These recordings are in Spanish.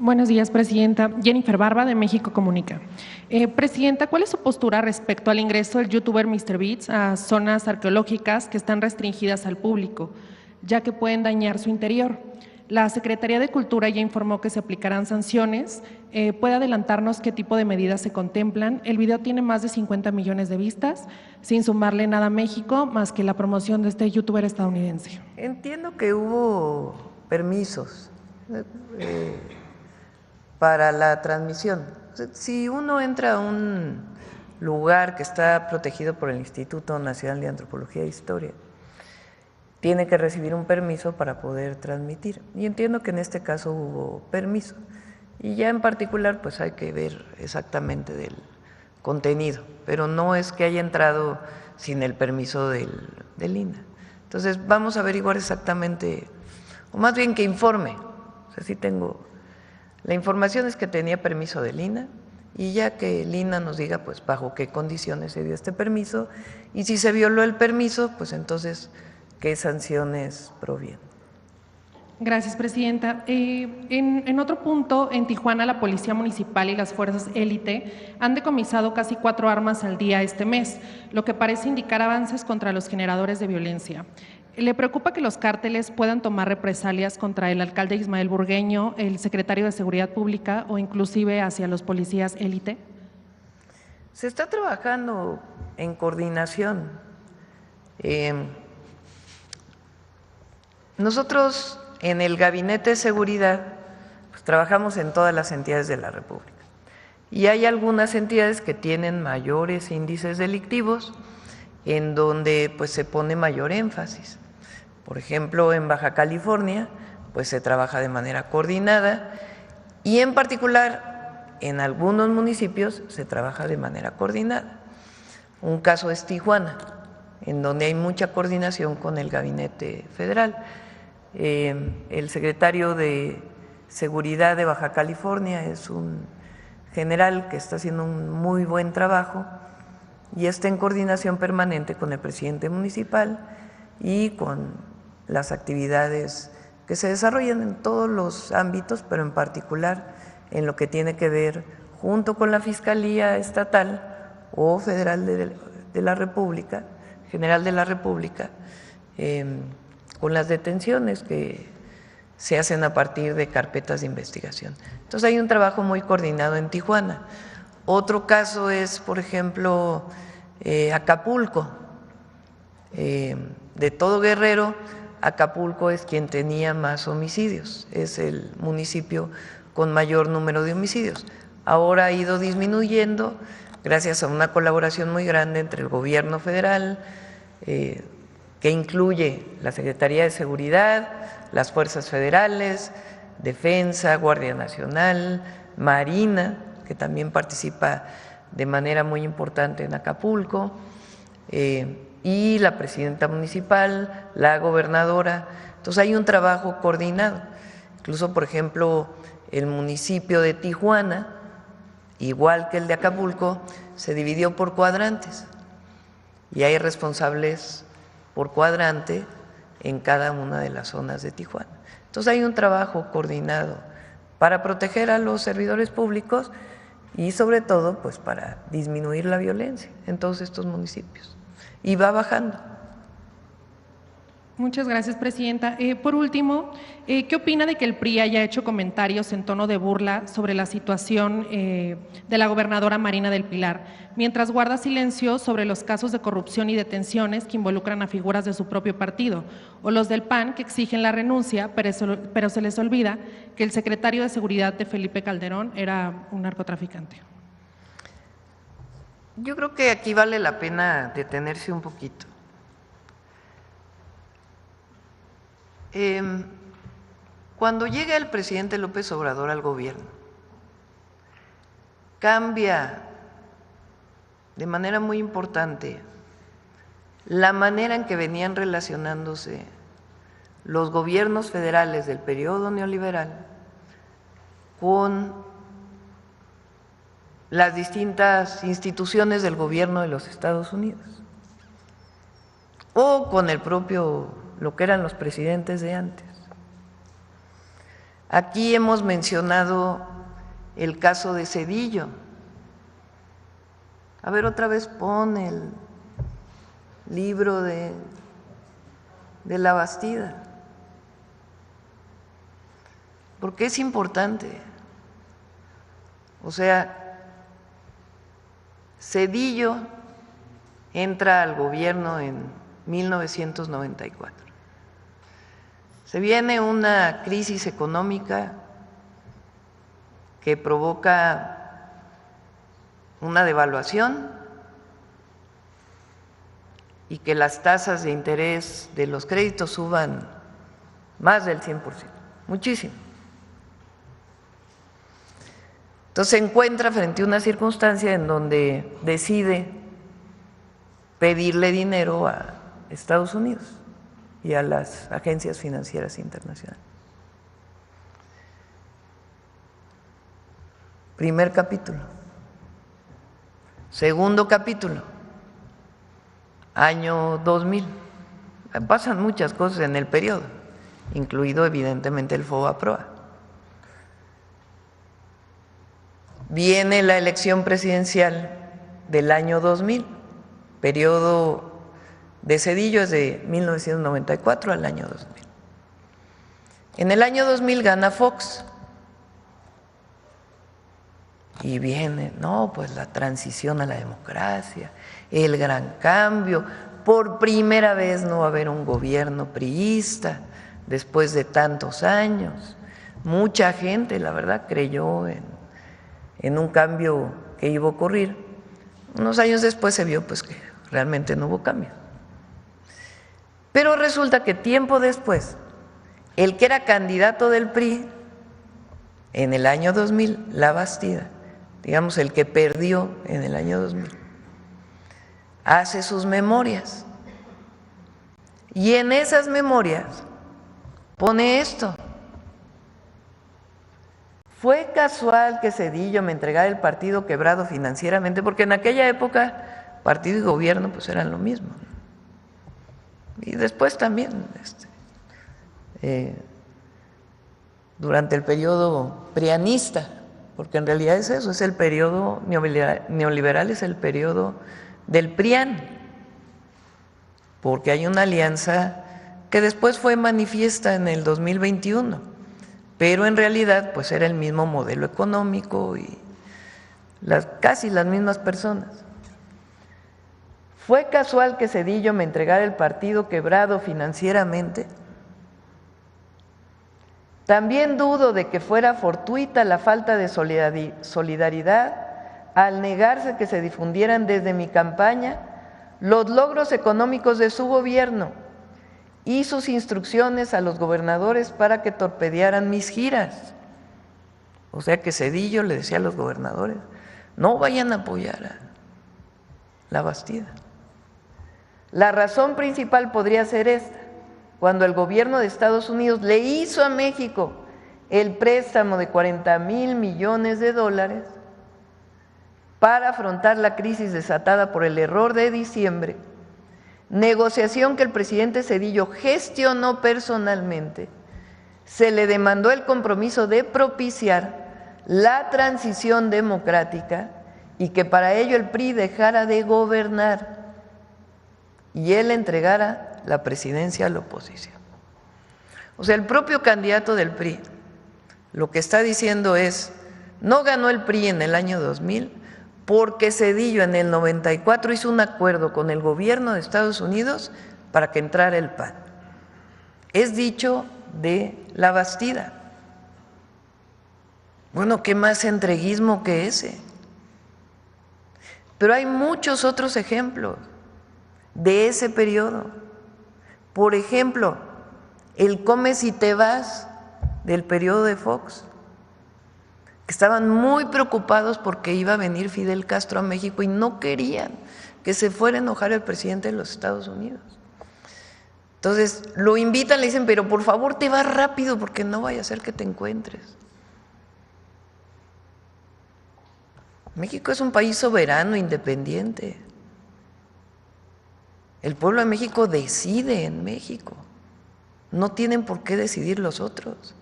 Buenos días, Presidenta. Jennifer Barba, de México Comunica. Presidenta, ¿cuál es su postura respecto al ingreso del youtuber MrBeast a zonas arqueológicas que están restringidas al público, ya que pueden dañar su interior? La Secretaría de Cultura ya informó que se aplicarán sanciones. ¿Puede adelantarnos qué tipo de medidas se contemplan? El video tiene más de 50 millones de vistas, sin sumarle nada a México, más que la promoción de este youtuber estadounidense. Entiendo que hubo permisos para la transmisión. Si uno entra a un lugar que está protegido por el Instituto Nacional de Antropología e Historia, tiene que recibir un permiso para poder transmitir. Y entiendo que en este caso hubo permiso. Y ya en particular, pues hay que ver exactamente del contenido, pero no es que haya entrado sin el permiso del INAH. Entonces, vamos a averiguar exactamente, o más bien que informe. O sea, sí tengo, la información es que tenía permiso del INAH, y ya que el INAH nos diga, pues, bajo qué condiciones se dio este permiso, y si se violó el permiso, pues entonces, ¿qué sanciones provienen? Gracias, Presidenta. En otro punto, en Tijuana, la Policía Municipal y las fuerzas élite han decomisado casi 4 armas al día este mes, lo que parece indicar avances contra los generadores de violencia. ¿Le preocupa que los cárteles puedan tomar represalias contra el alcalde Ismael Burgueño, el secretario de Seguridad Pública o inclusive hacia los policías élite? Se está trabajando en coordinación. Nosotros en el Gabinete de Seguridad pues, trabajamos en todas las entidades de la República y hay algunas entidades que tienen mayores índices delictivos en donde pues se pone mayor énfasis. Por ejemplo, en Baja California pues se trabaja de manera coordinada y en particular en algunos municipios se trabaja de manera coordinada. Un caso es Tijuana, en donde hay mucha coordinación con el Gabinete Federal. El secretario de Seguridad de Baja California es un general que está haciendo un muy buen trabajo y está en coordinación permanente con el presidente municipal y con las actividades que se desarrollan en todos los ámbitos, pero en particular en lo que tiene que ver junto con la Fiscalía Estatal o Federal de la República, General de la República, con las detenciones que se hacen a partir de carpetas de investigación. Entonces hay un trabajo muy coordinado en Tijuana. Otro caso es, por ejemplo, Acapulco. De todo Guerrero, Acapulco es quien tenía más homicidios, es el municipio con mayor número de homicidios. Ahora ha ido disminuyendo gracias a una colaboración muy grande entre el gobierno federal, que incluye la Secretaría de Seguridad, las fuerzas federales, Defensa, Guardia Nacional, Marina, que también participa de manera muy importante en Acapulco, y la presidenta municipal, la gobernadora. Entonces hay un trabajo coordinado. Incluso, por ejemplo, el municipio de Tijuana, igual que el de Acapulco, se dividió por cuadrantes y hay responsables por cuadrante en cada una de las zonas de Tijuana. Entonces hay un trabajo coordinado para proteger a los servidores públicos y sobre todo pues para disminuir la violencia en todos estos municipios. Y va bajando. Muchas gracias, Presidenta. Por último, ¿qué opina de que el PRI haya hecho comentarios en tono de burla sobre la situación de la gobernadora Marina del Pilar, mientras guarda silencio sobre los casos de corrupción y detenciones que involucran a figuras de su propio partido, o los del PAN que exigen la renuncia, pero se les olvida que el secretario de Seguridad de Felipe Calderón era un narcotraficante? Yo creo que aquí vale la pena detenerse un poquito. Cuando llega el presidente López Obrador al gobierno, cambia de manera muy importante la manera en que venían relacionándose los gobiernos federales del periodo neoliberal con las distintas instituciones del gobierno de los Estados Unidos o con el propio, lo que eran los presidentes de antes. Aquí hemos mencionado el caso de Zedillo. A ver, otra vez pon el libro de La Bastida, porque es importante. O sea, Zedillo entra al gobierno en 1994. Se viene una crisis económica que provoca una devaluación y que las tasas de interés de los créditos suban más del 100%, muchísimo. Entonces se encuentra frente a una circunstancia en donde decide pedirle dinero a Estados Unidos y a las agencias financieras internacionales. Primer capítulo. Segundo capítulo, año 2000. Pasan muchas cosas en el periodo, incluido evidentemente el FOBAPROA. Viene la elección presidencial del año 2000, periodo de Zedillo es de 1994 al año 2000. En el año 2000 gana Fox y viene, no, pues la transición a la democracia, el gran cambio, por primera vez no va a haber un gobierno priista después de tantos años. Mucha gente, la verdad, creyó en un cambio que iba a ocurrir. Unos años después se vio pues que realmente no hubo cambio. Pero resulta que tiempo después, el que era candidato del PRI en el año 2000, La Bastida, digamos el que perdió en el año 2000, hace sus memorias. Y en esas memorias pone esto: fue casual que Zedillo me entregara el partido quebrado financieramente, porque en aquella época partido y gobierno pues eran lo mismo. Y después también, durante el periodo prianista, porque en realidad es eso, es el periodo neoliberal, es el periodo del PRIAN, porque hay una alianza que después fue manifiesta en el 2021, pero en realidad pues era el mismo modelo económico y casi las mismas personas. ¿Fue casual que Zedillo me entregara el partido quebrado financieramente? También dudo de que fuera fortuita la falta de solidaridad al negarse que se difundieran desde mi campaña los logros económicos de su gobierno y sus instrucciones a los gobernadores para que torpedearan mis giras. O sea que Zedillo le decía a los gobernadores, no vayan a apoyar a La Bastida. La razón principal podría ser esta: cuando el gobierno de Estados Unidos le hizo a México el préstamo de $40,000 millones para afrontar la crisis desatada por el error de diciembre, negociación que el presidente Zedillo gestionó personalmente, se le demandó el compromiso de propiciar la transición democrática y que para ello el PRI dejara de gobernar y él entregara la presidencia a la oposición. O sea, el propio candidato del PRI lo que está diciendo es, no ganó el PRI en el año 2000 porque Zedillo en el 94 hizo un acuerdo con el gobierno de Estados Unidos para que entrara el PAN. Es dicho de La Bastida. Bueno, ¿qué más entreguismo que ese? Pero hay muchos otros ejemplos de ese periodo. Por ejemplo, el comes y te vas del periodo de Fox, que estaban muy preocupados porque iba a venir Fidel Castro a México y no querían que se fuera a enojar el presidente de los Estados Unidos. Entonces lo invitan, le dicen, pero por favor te vas rápido porque no vaya a ser que te encuentres. México es un país soberano, independiente. El pueblo de México decide en México, no tienen por qué decidir los otros.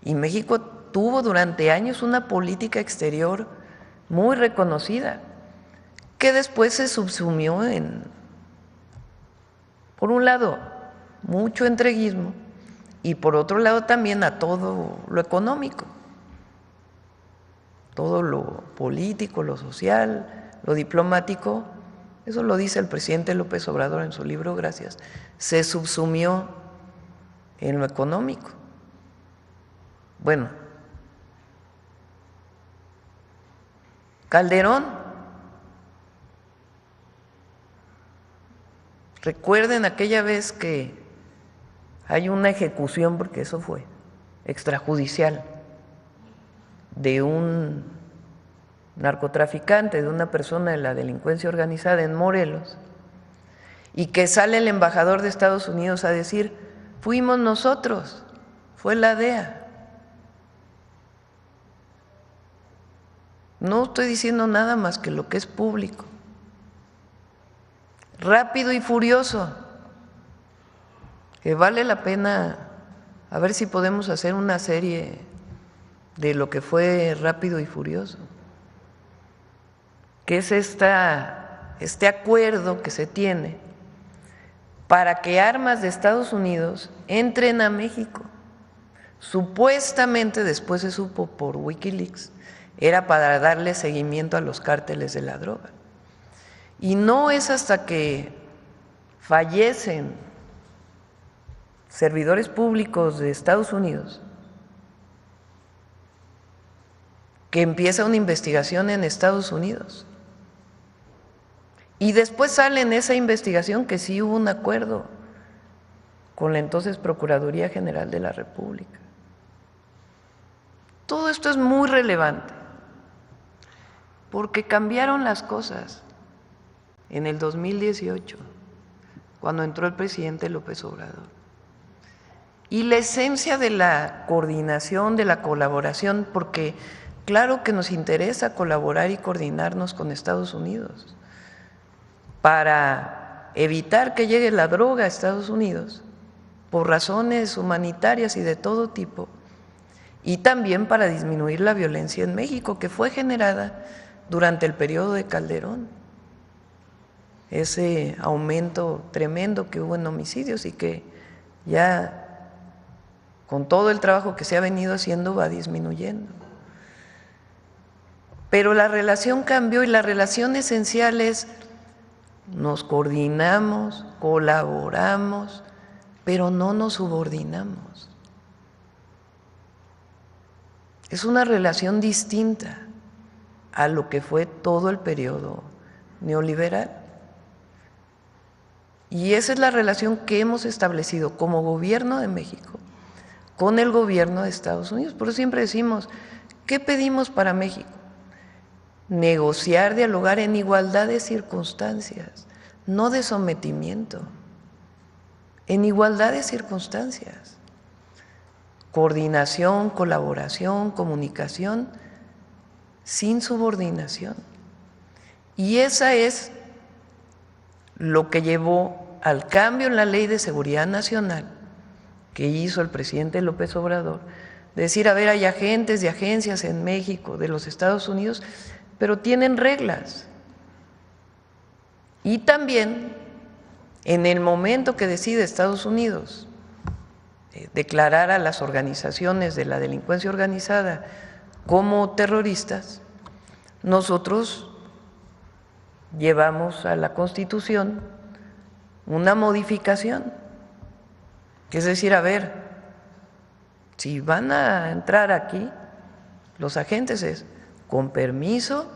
Y México tuvo durante años una política exterior muy reconocida, que después se subsumió por un lado, mucho entreguismo y por otro lado también a todo lo económico, todo lo político, lo social, lo diplomático. Eso lo dice el presidente López Obrador en su libro Gracias. Se subsumió en lo económico. Bueno, Calderón, recuerden aquella vez que hay una ejecución, porque eso fue extrajudicial, de un narcotraficante, de una persona de la delincuencia organizada en Morelos, y que sale el embajador de Estados Unidos a decir: fuimos nosotros, fue la DEA. No estoy diciendo nada más que lo que es público. Rápido y Furioso, que vale la pena, a ver si podemos hacer una serie de lo que fue Rápido y Furioso, que es este acuerdo que se tiene para que armas de Estados Unidos entren a México. Supuestamente, después se supo por Wikileaks, era para darle seguimiento a los cárteles de la droga. Y no es hasta que fallecen servidores públicos de Estados Unidos que empieza una investigación en Estados Unidos. Y después sale en esa investigación que sí hubo un acuerdo con la entonces Procuraduría General de la República. Todo esto es muy relevante, porque cambiaron las cosas en el 2018, cuando entró el presidente López Obrador. Y la esencia de la coordinación, de la colaboración, porque claro que nos interesa colaborar y coordinarnos con Estados Unidos para evitar que llegue la droga a Estados Unidos por razones humanitarias y de todo tipo, y también para disminuir la violencia en México, que fue generada durante el periodo de Calderón, ese aumento tremendo que hubo en homicidios y que ya con todo el trabajo que se ha venido haciendo va disminuyendo. Pero la relación cambió, y la relación esencial es: nos coordinamos, colaboramos, pero no nos subordinamos. Es una relación distinta a lo que fue todo el periodo neoliberal. Y esa es la relación que hemos establecido como gobierno de México con el gobierno de Estados Unidos. Por eso siempre decimos: ¿qué pedimos para México? Negociar, dialogar en igualdad de circunstancias, no de sometimiento, en igualdad de circunstancias. Coordinación, colaboración, comunicación, sin subordinación. Y esa es lo que llevó al cambio en la Ley de Seguridad Nacional que hizo el presidente López Obrador, de decir: a ver, hay agentes y agencias en México, de los Estados Unidos, pero tienen reglas. Y también, en el momento que decide Estados Unidos declarar a las organizaciones de la delincuencia organizada como terroristas, nosotros llevamos a la Constitución una modificación, que es decir: a ver, si van a entrar aquí los agentes, es con permiso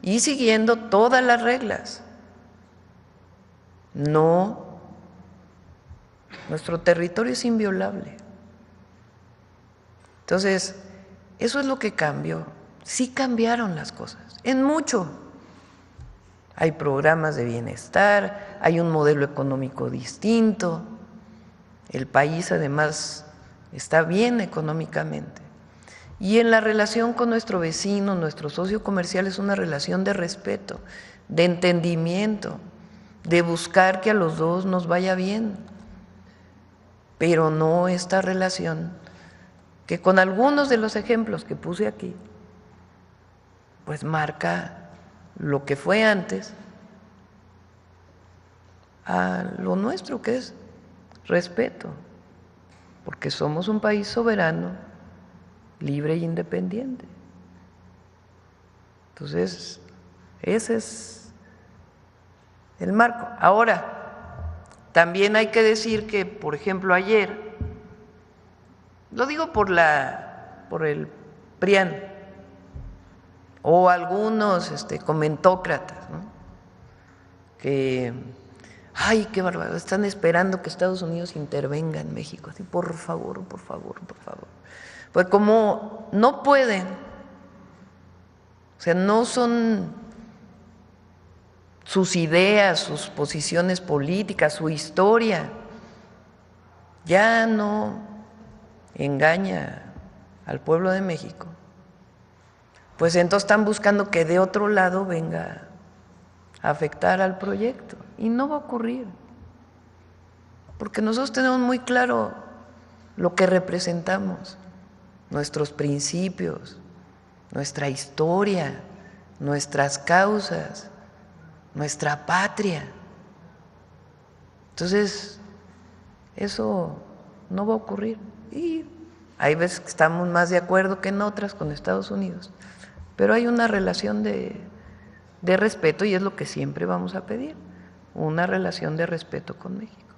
y siguiendo todas las reglas. No, nuestro territorio es inviolable. Entonces, eso es lo que cambió. Sí cambiaron las cosas, en mucho. Hay programas de bienestar, hay un modelo económico distinto. El país además está bien económicamente. Y en la relación con nuestro vecino, nuestro socio comercial, es una relación de respeto, de entendimiento, de buscar que a los dos nos vaya bien, pero no esta relación que con algunos de los ejemplos que puse aquí, pues marca lo que fue antes a lo nuestro, que es respeto, porque somos un país soberano, libre e independiente. Entonces, ese es el marco. Ahora, también hay que decir que, por ejemplo, ayer, lo digo por el PRIAN o algunos comentócratas, ¿no?, que ay, qué barbaridad, están esperando que Estados Unidos intervenga en México. Así, por favor, por favor, por favor. Pues como no pueden, o sea, no son sus ideas, sus posiciones políticas, su historia, ya no engaña al pueblo de México, pues entonces están buscando que de otro lado venga a afectar al proyecto, y no va a ocurrir, porque nosotros tenemos muy claro lo que representamos, nuestros principios, nuestra historia, nuestras causas, nuestra patria. Entonces, eso no va a ocurrir. Y hay veces que estamos más de acuerdo que en otras con Estados Unidos, pero hay una relación de respeto, y es lo que siempre vamos a pedir, una relación de respeto con México.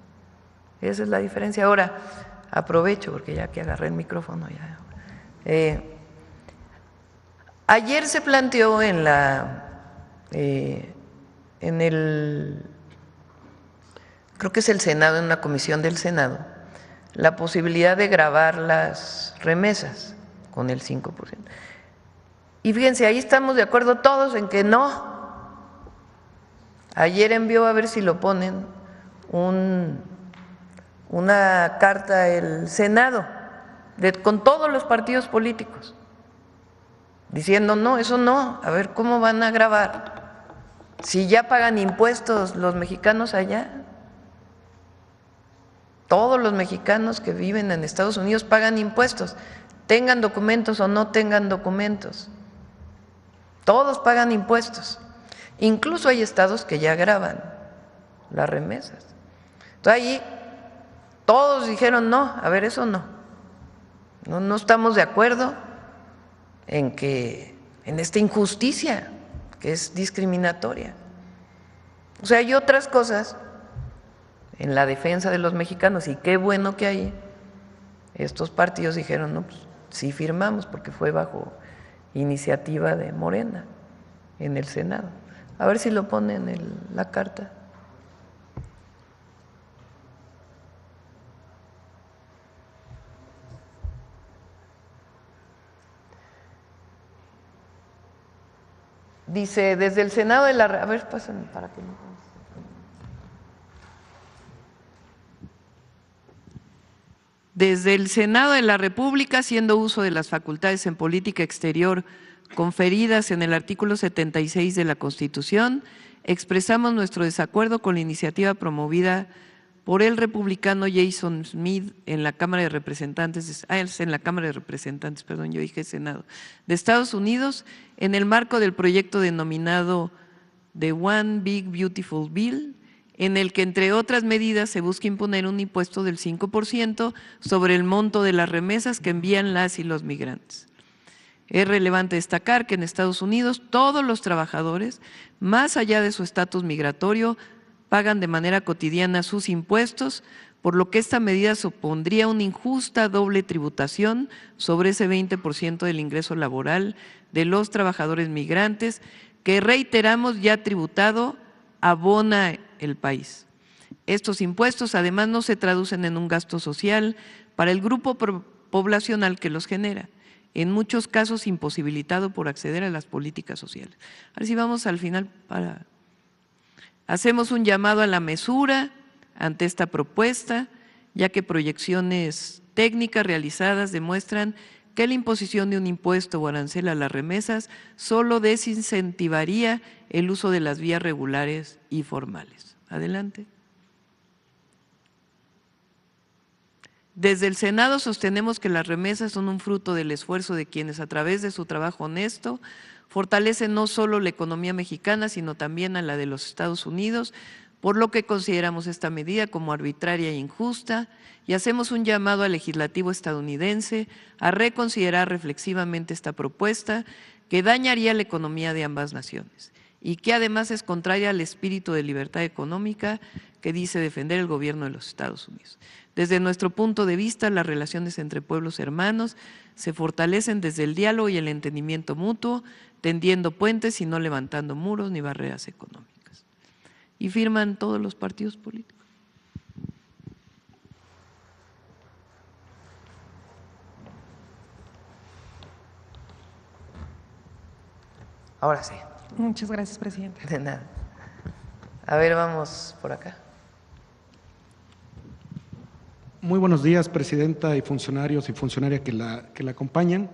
Esa es la diferencia. Ahora, aprovecho, porque ya que agarré el micrófono, ayer se planteó creo que es el Senado, en una comisión del Senado, la posibilidad de gravar las remesas con el 5%. Y fíjense, ahí estamos de acuerdo todos en que no. Ayer envió, a ver si lo ponen, una carta el Senado con todos los partidos políticos diciendo no, eso no. A ver, ¿cómo van a grabar si ya pagan impuestos los mexicanos allá? Todos los mexicanos que viven en Estados Unidos pagan impuestos, tengan documentos o no tengan documentos, todos pagan impuestos. Incluso hay estados que ya graban las remesas. Entonces ahí todos dijeron no, a ver, eso no estamos de acuerdo en esta injusticia que es discriminatoria. O sea, hay otras cosas en la defensa de los mexicanos, y qué bueno que hay. Estos partidos dijeron no, pues sí firmamos, porque fue bajo iniciativa de Morena en el Senado. A ver si lo ponen en la carta. Dice, desde el Senado de la... A ver, pásenme para que no... Desde el Senado de la República, haciendo uso de las facultades en política exterior conferidas en el artículo 76 de la Constitución, expresamos nuestro desacuerdo con la iniciativa promovida por el republicano Jason Smith en la Cámara de Representantes, Senado, de Estados Unidos, en el marco del proyecto denominado The One Big Beautiful Bill, en el que, entre otras medidas, se busca imponer un impuesto del 5% sobre el monto de las remesas que envían las y los migrantes. Es relevante destacar que en Estados Unidos todos los trabajadores, más allá de su estatus migratorio, pagan de manera cotidiana sus impuestos, por lo que esta medida supondría una injusta doble tributación sobre ese 20% del ingreso laboral de los trabajadores migrantes, que, reiteramos, ya tributado abona el país. Estos impuestos además no se traducen en un gasto social para el grupo poblacional que los genera, en muchos casos imposibilitado por acceder a las políticas sociales. Ahora sí, vamos al final hacemos un llamado a la mesura ante esta propuesta, ya que proyecciones técnicas realizadas demuestran que la imposición de un impuesto o arancel a las remesas solo desincentivaría el uso de las vías regulares y formales. Adelante. Desde el Senado sostenemos que las remesas son un fruto del esfuerzo de quienes a través de su trabajo honesto fortalecen no solo la economía mexicana, sino también a la de los Estados Unidos, por lo que consideramos esta medida como arbitraria e injusta y hacemos un llamado al legislativo estadounidense a reconsiderar reflexivamente esta propuesta que dañaría la economía de ambas naciones y que además es contraria al espíritu de libertad económica que dice defender el gobierno de los Estados Unidos. Desde nuestro punto de vista, las relaciones entre pueblos hermanos se fortalecen desde el diálogo y el entendimiento mutuo, tendiendo puentes y no levantando muros ni barreras económicas. Y firman todos los partidos políticos. Ahora sí. Muchas gracias, presidente. De nada. A ver, vamos por acá. Muy buenos días, presidenta y funcionarios y funcionarias que la acompañan.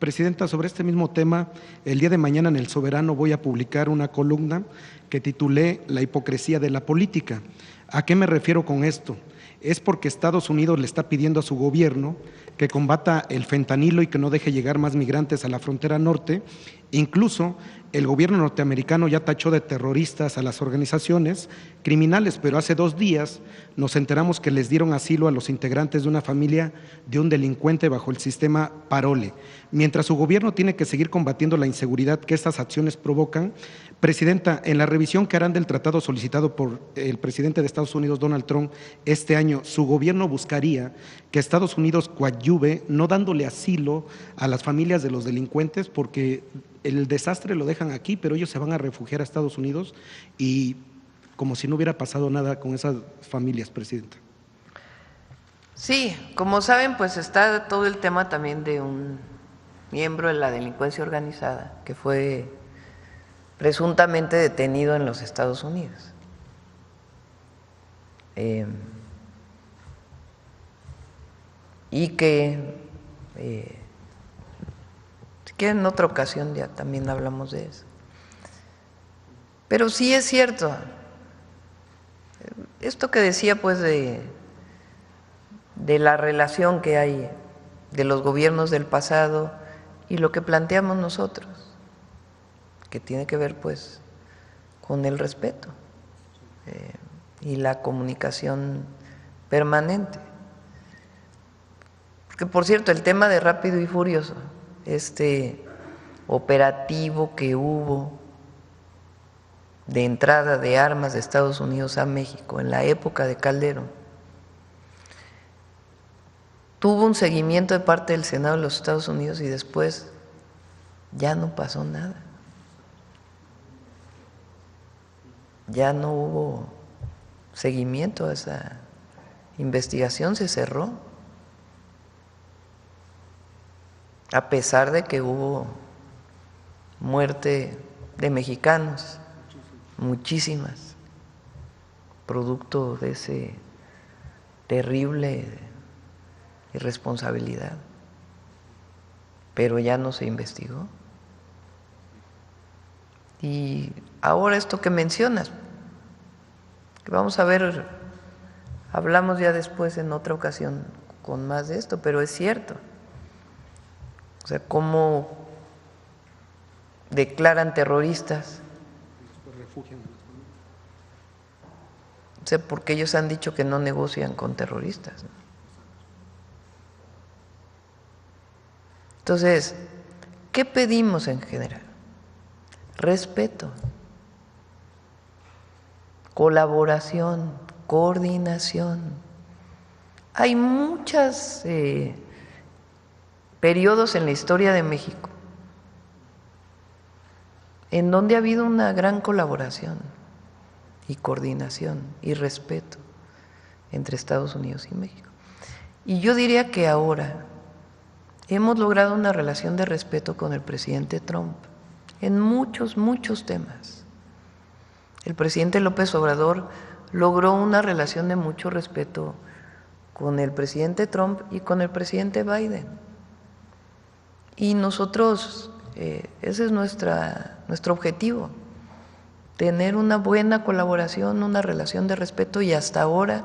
Presidenta, sobre este mismo tema, el día de mañana en El Soberano voy a publicar una columna que titulé La hipocresía de la política. ¿A qué me refiero con esto? Es porque Estados Unidos le está pidiendo a su gobierno que combata el fentanilo y que no deje llegar más migrantes a la frontera norte. Incluso el gobierno norteamericano ya tachó de terroristas a las organizaciones criminales, pero hace 2 días nos enteramos que les dieron asilo a los integrantes de una familia de un delincuente bajo el sistema Parole. Mientras su gobierno tiene que seguir combatiendo la inseguridad que estas acciones provocan, presidenta, en la revisión que harán del tratado solicitado por el presidente de Estados Unidos, Donald Trump, este año, su gobierno buscaría que Estados Unidos coadyuve no dándole asilo a las familias de los delincuentes, porque el desastre lo dejan aquí, pero ellos se van a refugiar a Estados Unidos y como si no hubiera pasado nada con esas familias, presidenta. Sí, como saben, pues está todo el tema también de un miembro de la delincuencia organizada que fue presuntamente detenido en los Estados Unidos. Y que, si quieren, en otra ocasión ya también hablamos de eso. Pero sí es cierto, esto que decía pues de la relación que hay de los gobiernos del pasado y lo que planteamos nosotros, que tiene que ver pues con el respeto y la comunicación permanente. Porque por cierto, el tema de Rápido y Furioso, este operativo que hubo de entrada de armas de Estados Unidos a México en la época de Calderón, tuvo un seguimiento de parte del Senado de los Estados Unidos y después ya no pasó nada. Ya no hubo seguimiento a esa investigación, se cerró, a pesar de que hubo muerte de mexicanos, muchísimas, producto de ese terrible irresponsabilidad, pero ya no se investigó. Y ahora esto que mencionas, que vamos a ver, hablamos ya después en otra ocasión con más de esto, pero es cierto, o sea, cómo declaran terroristas, o sea, porque ellos han dicho que no negocian con terroristas, ¿no? Entonces, ¿qué pedimos en general? Respeto, colaboración, coordinación. Hay muchos periodos en la historia de México en donde ha habido una gran colaboración y coordinación y respeto entre Estados Unidos y México. Y yo diría que ahora hemos logrado una relación de respeto con el presidente Trump en muchos temas. El presidente López Obrador logró una relación de mucho respeto con el presidente Trump y con el presidente Biden. Y nosotros, ese es nuestro objetivo, tener una buena colaboración, una relación de respeto, y hasta ahora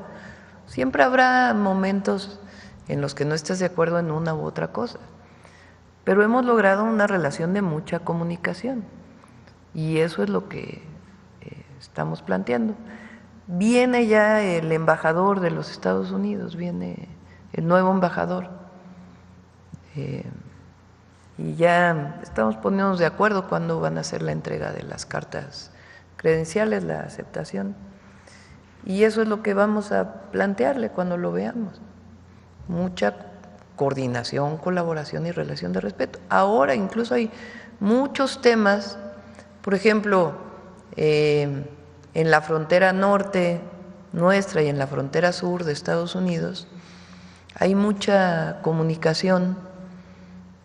siempre habrá momentos en los que no estés de acuerdo en una u otra cosa. Pero hemos logrado una relación de mucha comunicación y eso es lo que estamos planteando. Viene ya el embajador de los Estados Unidos, viene el nuevo embajador y ya estamos poniéndonos de acuerdo cuándo van a hacer la entrega de las cartas credenciales, la aceptación. Y eso es lo que vamos a plantearle cuando lo veamos. Mucha coordinación, colaboración y relación de respeto. Ahora incluso hay muchos temas, por ejemplo, en la frontera norte nuestra y en la frontera sur de Estados Unidos, hay mucha comunicación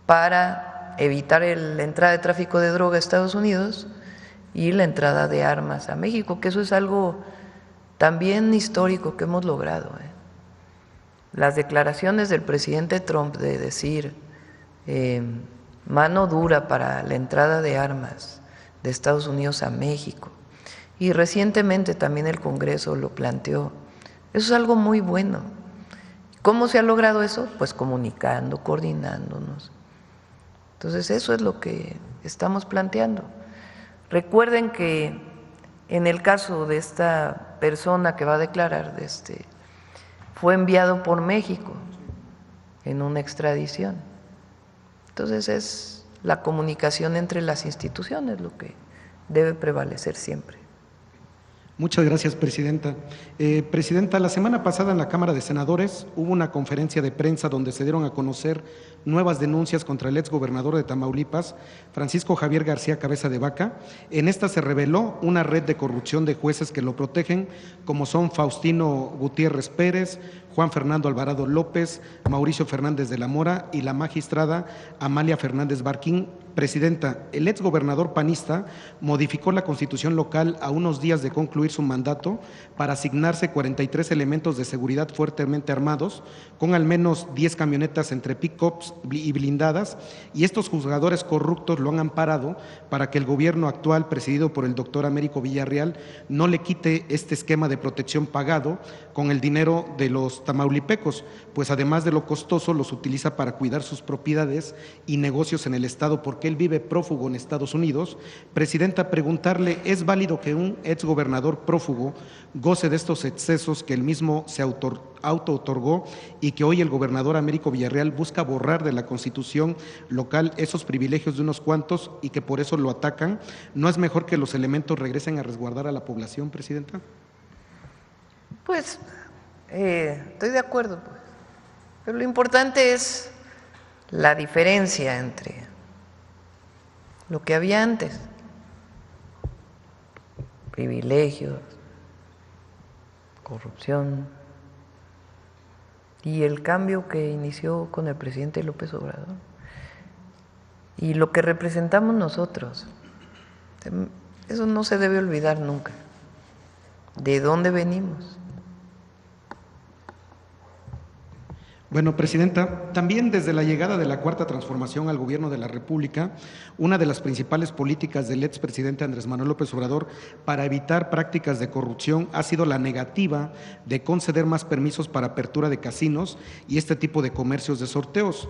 para evitar la entrada de tráfico de droga a Estados Unidos y la entrada de armas a México, que eso es algo también histórico que hemos logrado. Las declaraciones del presidente Trump de decir mano dura para la entrada de armas de Estados Unidos a México, y recientemente también el Congreso lo planteó, eso es algo muy bueno. ¿Cómo se ha logrado eso? Pues comunicando, coordinándonos. Entonces eso es lo que estamos planteando. Recuerden que en el caso de esta persona que va a declarar, fue enviado por México en una extradición. Entonces es la comunicación entre las instituciones lo que debe prevalecer siempre. Muchas gracias, Presidenta. Presidenta, la semana pasada en la Cámara de Senadores hubo una conferencia de prensa donde se dieron a conocer nuevas denuncias contra el exgobernador de Tamaulipas, Francisco Javier García Cabeza de Vaca. En esta se reveló una red de corrupción de jueces que lo protegen, como son Faustino Gutiérrez Pérez, Juan Fernando Alvarado López, Mauricio Fernández de la Mora y la magistrada Amalia Fernández Barquín. Presidenta, el exgobernador panista modificó la Constitución local a unos días de concluir su mandato para asignarse 43 elementos de seguridad fuertemente armados, con al menos 10 camionetas entre pick-ups y blindadas, y estos juzgadores corruptos lo han amparado para que el gobierno actual, presidido por el doctor Américo Villarreal, no le quite este esquema de protección pagado con el dinero de los tamaulipecos, pues además de lo costoso los utiliza para cuidar sus propiedades y negocios en el estado, porque él vive prófugo en Estados Unidos. Presidenta, preguntarle, ¿es válido que un exgobernador prófugo goce de estos excesos que él mismo se auto-otorgó y que hoy el gobernador Américo Villarreal busca borrar de la Constitución local esos privilegios de unos cuantos y que por eso lo atacan? ¿No es mejor que los elementos regresen a resguardar a la población, Presidenta? Pues estoy de acuerdo, pues. Pero lo importante es la diferencia entre lo que había antes, privilegios, corrupción, y el cambio que inició con el presidente López Obrador, y lo que representamos nosotros. Eso no se debe olvidar nunca, de dónde venimos. Bueno, Presidenta, también desde la llegada de la Cuarta Transformación al Gobierno de la República, una de las principales políticas del expresidente Andrés Manuel López Obrador para evitar prácticas de corrupción ha sido la negativa de conceder más permisos para apertura de casinos y este tipo de comercios de sorteos.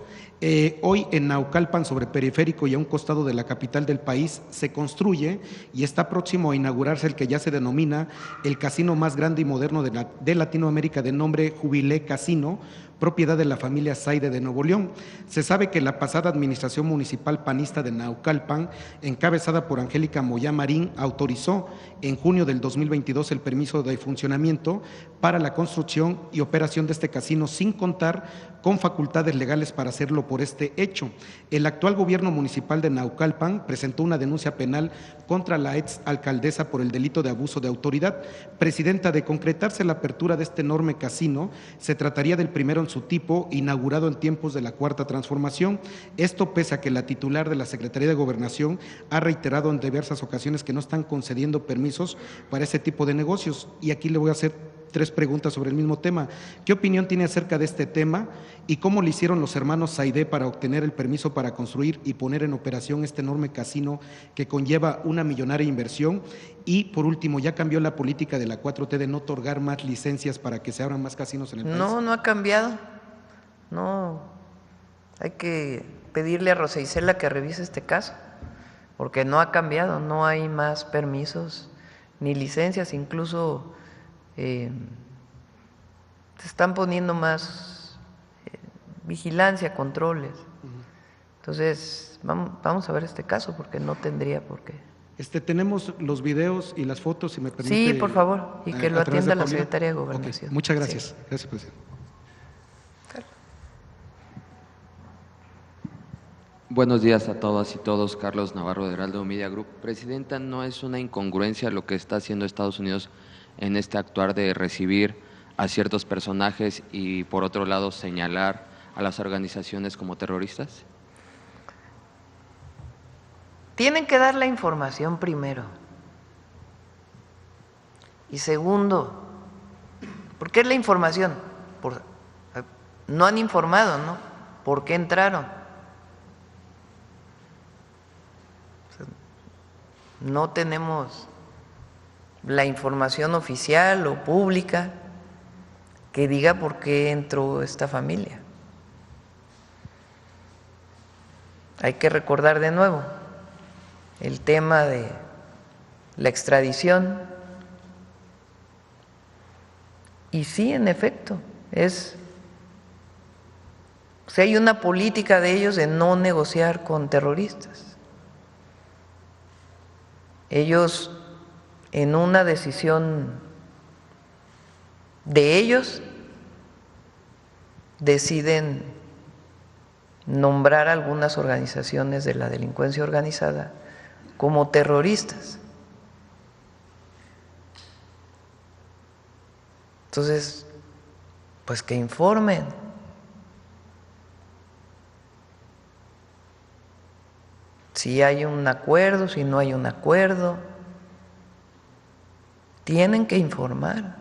Hoy en Naucalpan, sobre Periférico y a un costado de la capital del país, se construye y está próximo a inaugurarse el que ya se denomina el casino más grande y moderno de Latinoamérica, de nombre Jubilé Casino, propiedad de la familia Saide de Nuevo León. Se sabe que la pasada administración municipal panista de Naucalpan, encabezada por Angélica Moyá Marín, autorizó en junio del 2022 el permiso de funcionamiento para la construcción y operación de este casino, sin contar con facultades legales para hacerlo por este hecho. El actual gobierno municipal de Naucalpan presentó una denuncia penal contra la ex alcaldesa por el delito de abuso de autoridad. Presidenta, de concretarse la apertura de este enorme casino, se trataría del primero en su tipo, inaugurado en tiempos de la Cuarta Transformación. Esto pese a que la titular de la Secretaría de Gobernación ha reiterado en diversas ocasiones que no están concediendo permisos para ese tipo de negocios. Y aquí le voy a hacer 3 preguntas sobre el mismo tema. ¿Qué opinión tiene acerca de este tema y cómo le hicieron los hermanos Saide para obtener el permiso para construir y poner en operación este enorme casino que conlleva una millonaria inversión? Y por último, ¿ya cambió la política de la 4T de no otorgar más licencias para que se abran más casinos en el país? No, no ha cambiado. No, hay que pedirle a Rosa Isela que revise este caso, porque no ha cambiado, no hay más permisos ni licencias, incluso se están poniendo más vigilancia, controles. Entonces, vamos a ver este caso porque no tendría por qué. Tenemos los videos y las fotos, si me permite. Sí, por favor, y que lo atienda la Secretaría de Gobernación. Okay. Muchas gracias. Sí. Gracias, presidente. Buenos días a todas y todos. Carlos Navarro de Heraldo Media Group. Presidenta, ¿no es una incongruencia lo que está haciendo Estados Unidos en este actuar de recibir a ciertos personajes y, por otro lado, señalar a las organizaciones como terroristas? Tienen que dar la información primero. Y segundo, ¿por qué es la información? No han informado, ¿no? ¿Por qué entraron? No tenemos la información oficial o pública que diga por qué entró esta familia. Hay que recordar de nuevo el tema de la extradición. Y sí, en efecto, hay una política de ellos de no negociar con terroristas. Ellos, en una decisión de ellos, deciden nombrar algunas organizaciones de la delincuencia organizada como terroristas. Entonces, pues que informen. Si hay un acuerdo, si no hay un acuerdo, tienen que informar.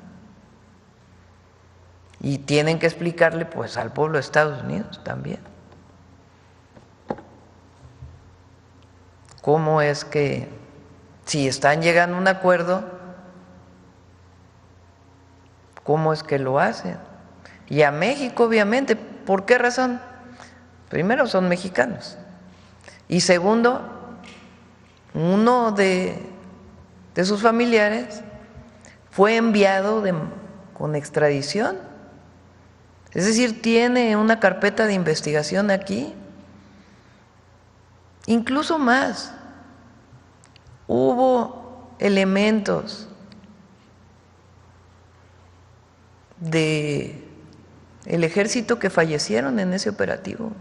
Y tienen que explicarle pues al pueblo de Estados Unidos también cómo es que, si están llegando a un acuerdo, cómo es que lo hacen. Y a México, obviamente, ¿por qué razón? Primero, son mexicanos. Y segundo, uno de sus familiares fue enviado con extradición. Es decir, tiene una carpeta de investigación aquí. Incluso más, hubo elementos del ejército que fallecieron en ese operativo.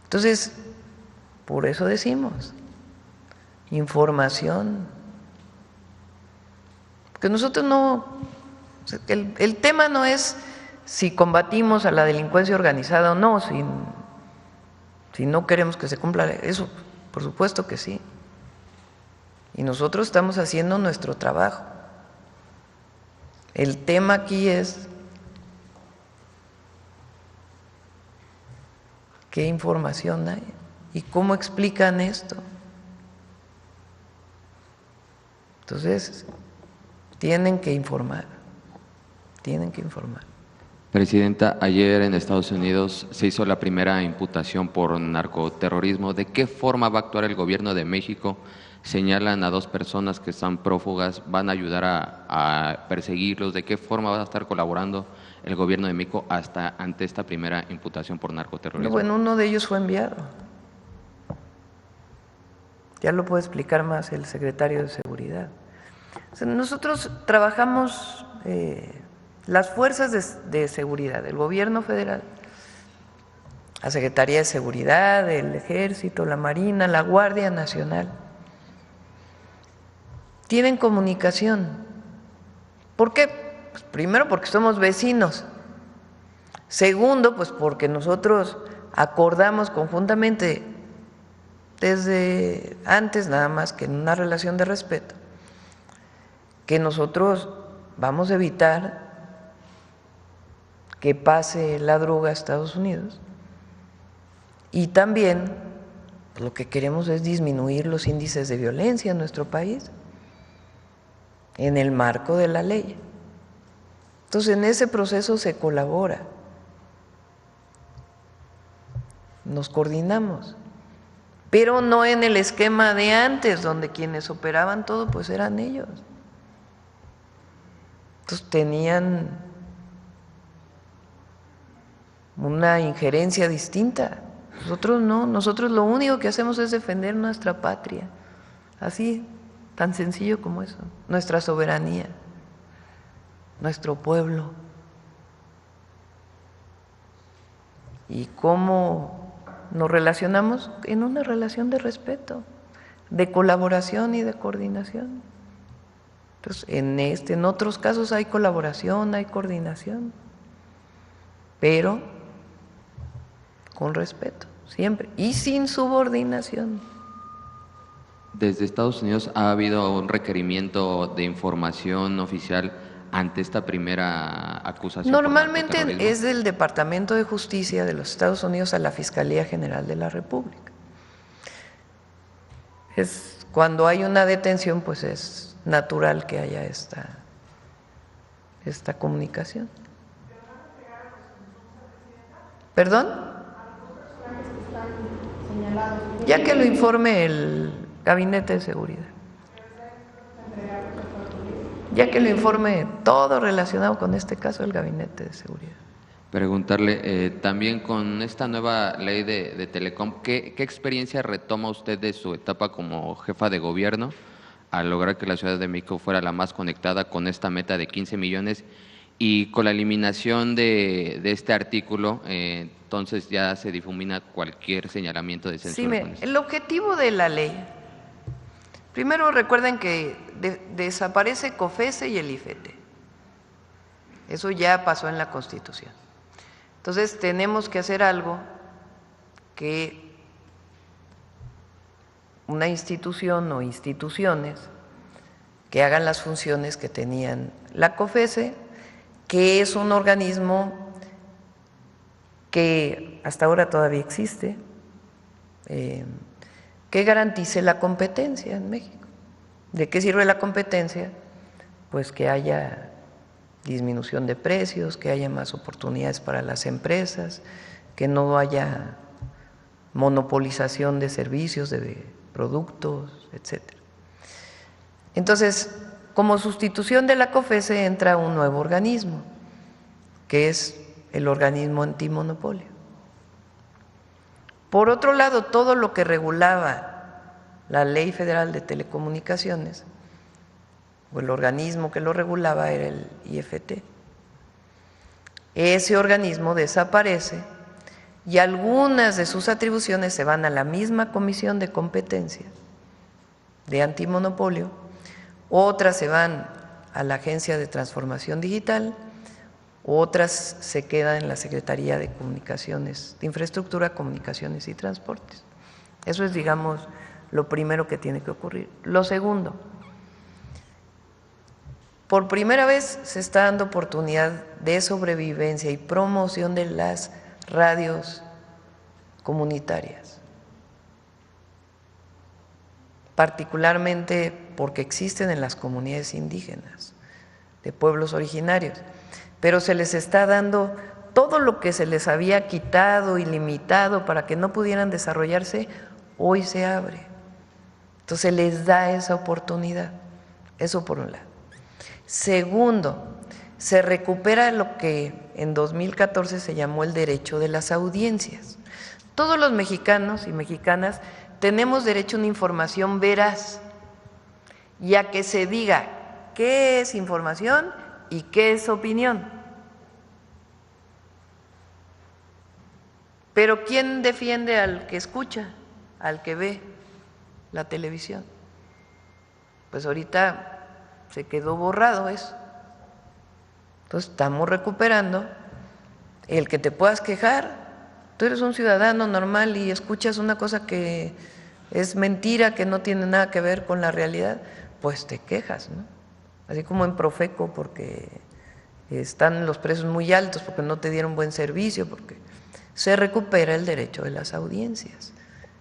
Entonces, por eso decimos, información. Porque nosotros no, el tema no es si combatimos a la delincuencia organizada o no, si no queremos que se cumpla eso, por supuesto que sí. Y nosotros estamos haciendo nuestro trabajo. El tema aquí es qué información hay y cómo explican esto. Entonces, tienen que informar, tienen que informar. Presidenta, ayer en Estados Unidos se hizo la primera imputación por narcoterrorismo. ¿De qué forma va a actuar el gobierno de México? Señalan a 2 personas que están prófugas, van a ayudar a perseguirlos. ¿De qué forma va a estar colaborando el gobierno de México ante esta primera imputación por narcoterrorismo? Bueno, uno de ellos fue enviado. Ya lo puede explicar más el secretario de Seguridad. O sea, nosotros trabajamos, las fuerzas de seguridad, el gobierno federal, la Secretaría de Seguridad, el Ejército, la Marina, la Guardia Nacional, tienen comunicación. ¿Por qué? Pues primero, porque somos vecinos. Segundo, pues porque nosotros acordamos conjuntamente, desde antes nada más que en una relación de respeto, que nosotros vamos a evitar que pase la droga a Estados Unidos y también lo que queremos es disminuir los índices de violencia en nuestro país en el marco de la ley. Entonces, en ese proceso se colabora, nos coordinamos, pero no en el esquema de antes, donde quienes operaban todo pues eran ellos. Entonces tenían una injerencia distinta. Nosotros no, nosotros lo único que hacemos es defender nuestra patria, así, tan sencillo como eso, nuestra soberanía, nuestro pueblo. ¿Y cómo nos relacionamos? En una relación de respeto, de colaboración y de coordinación. Entonces, en otros casos hay colaboración, hay coordinación, pero con respeto, siempre, y sin subordinación. Desde Estados Unidos ha habido un requerimiento de información oficial ante esta primera acusación. Normalmente es del Departamento de Justicia de los Estados Unidos a la Fiscalía General de la República. Cuando hay una detención, pues es natural que haya esta comunicación. ¿Perdón? Ya que lo informe el Gabinete de Seguridad. Ya que lo informe todo relacionado con este caso el Gabinete de Seguridad. Preguntarle, también con esta nueva ley de Telecom, ¿qué experiencia retoma usted de su etapa como jefa de gobierno al lograr que la Ciudad de México fuera la más conectada con esta meta de 15 millones? Y con la eliminación de este artículo, entonces ya se difumina cualquier señalamiento de censura. Sí, mire, el objetivo de la ley, primero recuerden que desaparece COFESE y el IFETE. Eso ya pasó en la Constitución. Entonces tenemos que hacer algo que una institución o instituciones que hagan las funciones que tenían la COFESE, que es un organismo que hasta ahora todavía existe, que garantice la competencia en México. ¿De qué sirve la competencia? Pues que haya disminución de precios, que haya más oportunidades para las empresas, que no haya monopolización de servicios, de productos, etcétera. Entonces, como sustitución de la COFESE entra un nuevo organismo, que es el organismo antimonopolio. Por otro lado, todo lo que regulaba la Ley Federal de Telecomunicaciones, o el organismo que lo regulaba era el IFT. Ese organismo desaparece y algunas de sus atribuciones se van a la misma Comisión de Competencia de Antimonopolio, otras se van a la Agencia de Transformación Digital, otras se quedan en la Secretaría de Comunicaciones, de Infraestructura, Comunicaciones y Transportes. Eso es, digamos, lo primero que tiene que ocurrir. Lo segundo, por primera vez se está dando oportunidad de sobrevivencia y promoción de las radios comunitarias, particularmente porque existen en las comunidades indígenas, de pueblos originarios, pero se les está dando todo lo que se les había quitado y limitado para que no pudieran desarrollarse, hoy se abre. Entonces les da esa oportunidad, eso por un lado. Segundo, se recupera lo que en 2014 se llamó el derecho de las audiencias. Todos los mexicanos y mexicanas tenemos derecho a una información veraz y a que se diga qué es información y qué es opinión. Pero ¿quién defiende al que escucha, al que ve la televisión? Pues ahorita se quedó borrado eso. Entonces estamos recuperando el que te puedas quejar. Tú eres un ciudadano normal y escuchas una cosa que es mentira, que no tiene nada que ver con la realidad, pues te quejas, ¿no? Así como en Profeco, porque están los precios muy altos, porque no te dieron buen servicio, porque se recupera el derecho de las audiencias.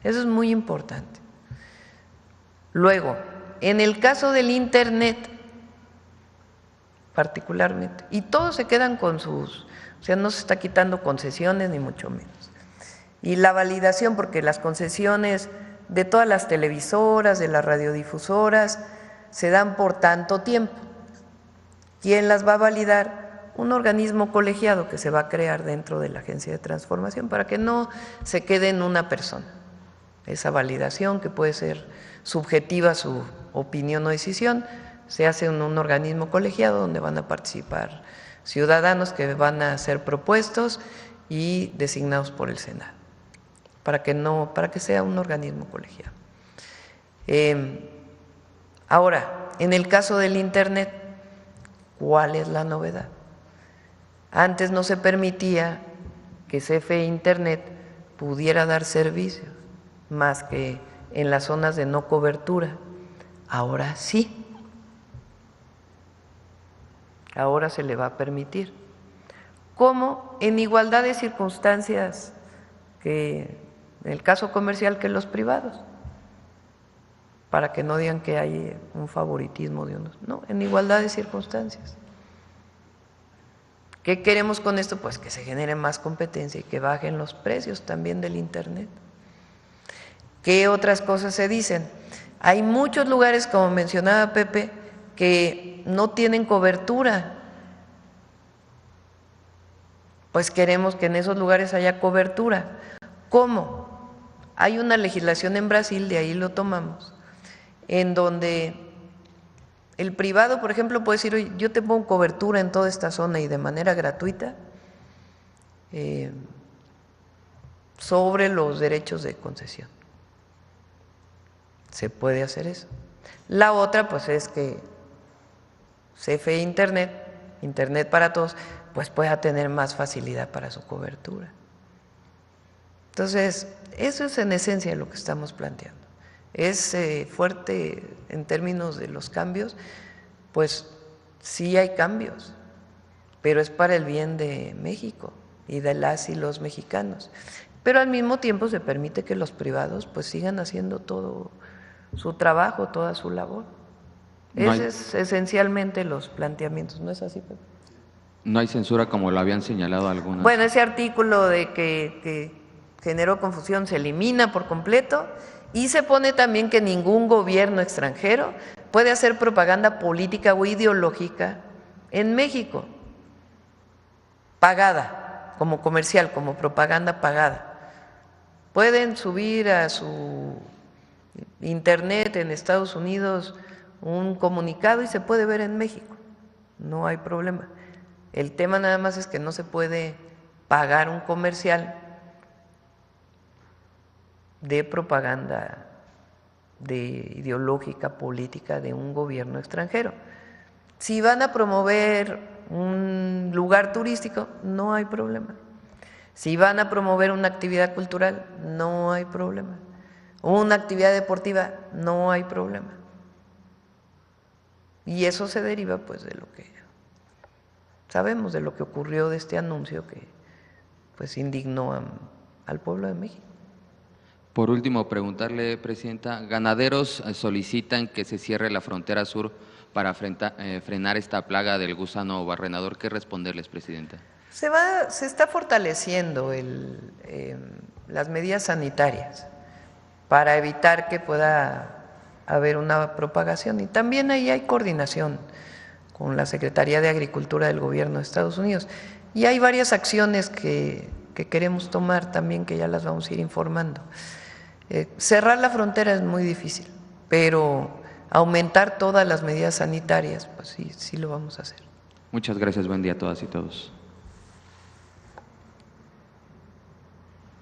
Eso es muy importante. Luego, en el caso del Internet, particularmente. Y todos se quedan con sus, o sea, no se está quitando concesiones ni mucho menos. Y la validación, porque las concesiones de todas las televisoras, de las radiodifusoras, se dan por tanto tiempo. ¿Quién las va a validar? Un organismo colegiado que se va a crear dentro de la Agencia de Transformación para que no se quede en una persona. Esa validación, que puede ser subjetiva su opinión o decisión, se hace en un organismo colegiado donde van a participar ciudadanos que van a ser propuestos y designados por el Senado, para que sea un organismo colegiado. Ahora, en el caso del Internet, ¿cuál es la novedad? Antes no se permitía que CFE Internet pudiera dar servicios más que en las zonas de no cobertura. Ahora sí. Ahora se le va a permitir. ¿Cómo? En igualdad de circunstancias que en el caso comercial que los privados, para que no digan que hay un favoritismo de unos. No, en igualdad de circunstancias. ¿Qué queremos con esto? Pues que se genere más competencia y que bajen los precios también del Internet. ¿Qué otras cosas se dicen? Hay muchos lugares, como mencionaba Pepe, que no tienen cobertura. Pues queremos que en esos lugares haya cobertura. ¿Cómo? Hay una legislación en Brasil, de ahí lo tomamos, en donde el privado, por ejemplo, puede decir: oye, yo te pongo cobertura en toda esta zona y de manera gratuita sobre los derechos de concesión. Se puede hacer eso. La otra, pues, es que CFE Internet, Internet para todos, pues pueda tener más facilidad para su cobertura. Entonces, eso es en esencia lo que estamos planteando. Es fuerte en términos de los cambios, pues sí hay cambios, pero es para el bien de México y de las y los mexicanos. Pero al mismo tiempo se permite que los privados pues sigan haciendo todo su trabajo, toda su labor. Ese es esencialmente los planteamientos, ¿no es así, Pepe? No hay censura como lo habían señalado algunos. Bueno, ese artículo de que generó confusión se elimina por completo y se pone también que ningún gobierno extranjero puede hacer propaganda política o ideológica en México, pagada, como comercial, como propaganda pagada. Pueden subir a su internet en Estados Unidos un comunicado y se puede ver en México, no hay problema. El tema nada más es que no se puede pagar un comercial de propaganda ideológica, política de un gobierno extranjero. Si van a promover un lugar turístico, no hay problema. Si van a promover una actividad cultural, no hay problema. Una actividad deportiva, no hay problema. Y eso se deriva pues de lo que sabemos, de lo que ocurrió, de este anuncio que pues indignó al pueblo de México. Por último, preguntarle, Presidenta, ganaderos solicitan que se cierre la frontera sur para frenar esta plaga del gusano barrenador. ¿Qué responderles, Presidenta? Se está fortaleciendo las medidas sanitarias para evitar que pueda haber una propagación, y también ahí hay coordinación con la Secretaría de Agricultura del Gobierno de Estados Unidos, y hay varias acciones que queremos tomar también, que ya las vamos a ir informando. Cerrar la frontera es muy difícil, pero aumentar todas las medidas sanitarias, pues sí lo vamos a hacer. Muchas gracias, buen día a todas y todos.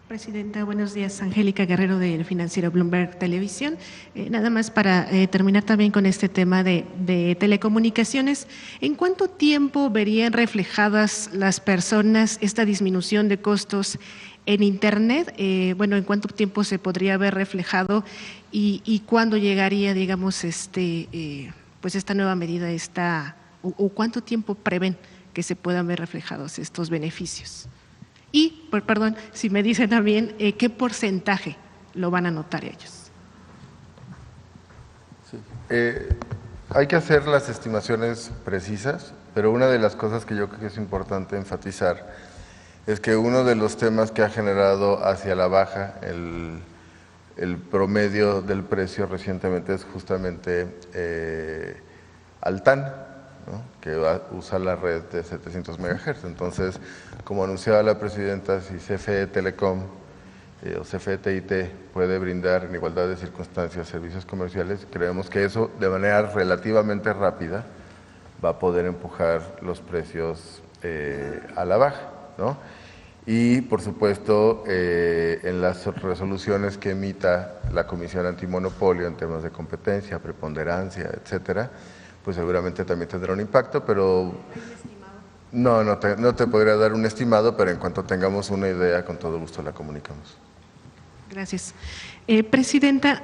Presidenta, buenos días. Angélica Guerrero del financiero Bloomberg Televisión. Nada más para terminar también con este tema de telecomunicaciones, ¿en cuánto tiempo verían reflejadas las personas esta disminución de costos en Internet? Bueno, ¿en cuánto tiempo se podría ver reflejado y cuándo llegaría, digamos, pues esta nueva medida, o cuánto tiempo prevén que se puedan ver reflejados estos beneficios? Y, perdón, si me dicen también, ¿qué porcentaje lo van a notar ellos? Sí. Hay que hacer las estimaciones precisas, pero una de las cosas que yo creo que es importante enfatizar es que uno de los temas que ha generado hacia la baja el promedio del precio recientemente es justamente Altán, ¿no?, que usa la red de 700 MHz. Entonces, como anunciaba la presidenta, si CFE Telecom o CFE TIT puede brindar en igualdad de circunstancias servicios comerciales, creemos que eso de manera relativamente rápida va a poder empujar los precios a la baja, ¿no? Y, por supuesto, en las resoluciones que emita la Comisión Antimonopolio en temas de competencia, preponderancia, etcétera, pues seguramente también tendrá un impacto, pero no te podría dar un estimado, pero en cuanto tengamos una idea, con todo gusto la comunicamos. Gracias. Presidenta,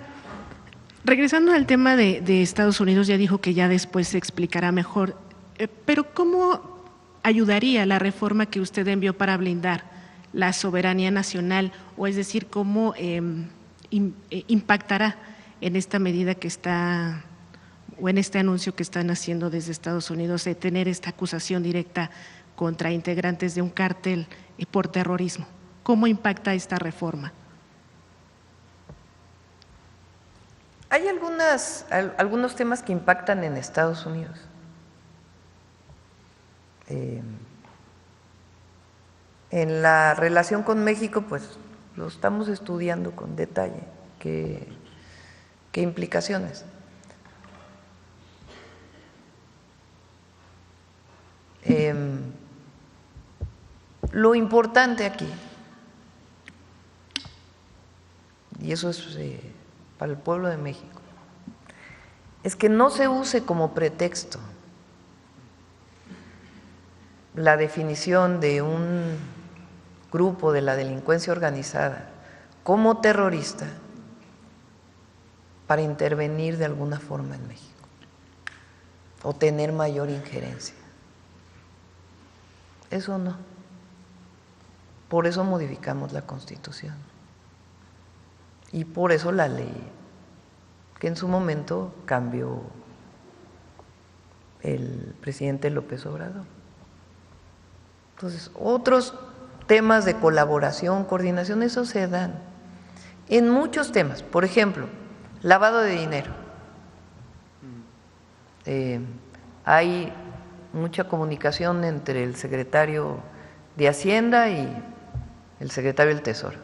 regresando al tema de Estados Unidos, ya dijo que ya después se explicará mejor, pero ¿cómo ayudaría la reforma que usted envió para blindar la soberanía nacional? O es decir, ¿cómo impactará en esta medida que está, o en este anuncio que están haciendo desde Estados Unidos de tener esta acusación directa contra integrantes de un cártel por terrorismo? ¿Cómo impacta esta reforma? Hay algunos temas que impactan en Estados Unidos. En la relación con México, pues lo estamos estudiando con detalle, qué implicaciones. Lo importante aquí, y eso es para el pueblo de México, es que no se use como pretexto la definición de un grupo de la delincuencia organizada como terrorista para intervenir de alguna forma en México o tener mayor injerencia. Eso no. Por eso modificamos la Constitución y por eso la ley que en su momento cambió el presidente López Obrador. Entonces, otros temas de colaboración, coordinación, eso se dan en muchos temas. Por ejemplo, lavado de dinero. Hay mucha comunicación entre el secretario de Hacienda y el secretario del Tesoro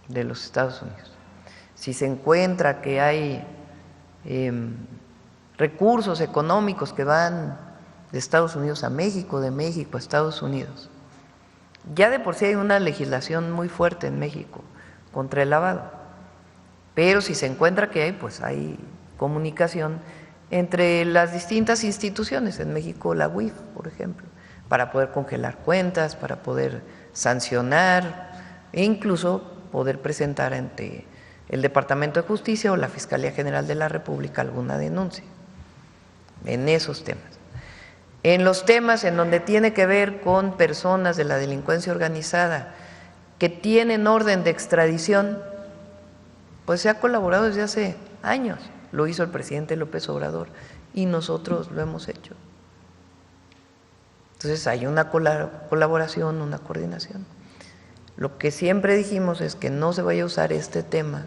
de los Estados Unidos. Si se encuentra que hay recursos económicos que van de Estados Unidos a México, de México a Estados Unidos, ya de por sí hay una legislación muy fuerte en México contra el lavado, pero si se encuentra que hay, pues hay comunicación entre las distintas instituciones, en México la UIF, por ejemplo, para poder congelar cuentas, para poder sancionar e incluso poder presentar ante el Departamento de Justicia o la Fiscalía General de la República alguna denuncia en esos temas. En los temas en donde tiene que ver con personas de la delincuencia organizada que tienen orden de extradición, pues se ha colaborado desde hace años. Lo hizo el presidente López Obrador y nosotros lo hemos hecho. Entonces hay una colaboración, una coordinación. Lo que siempre dijimos es que no se vaya a usar este tema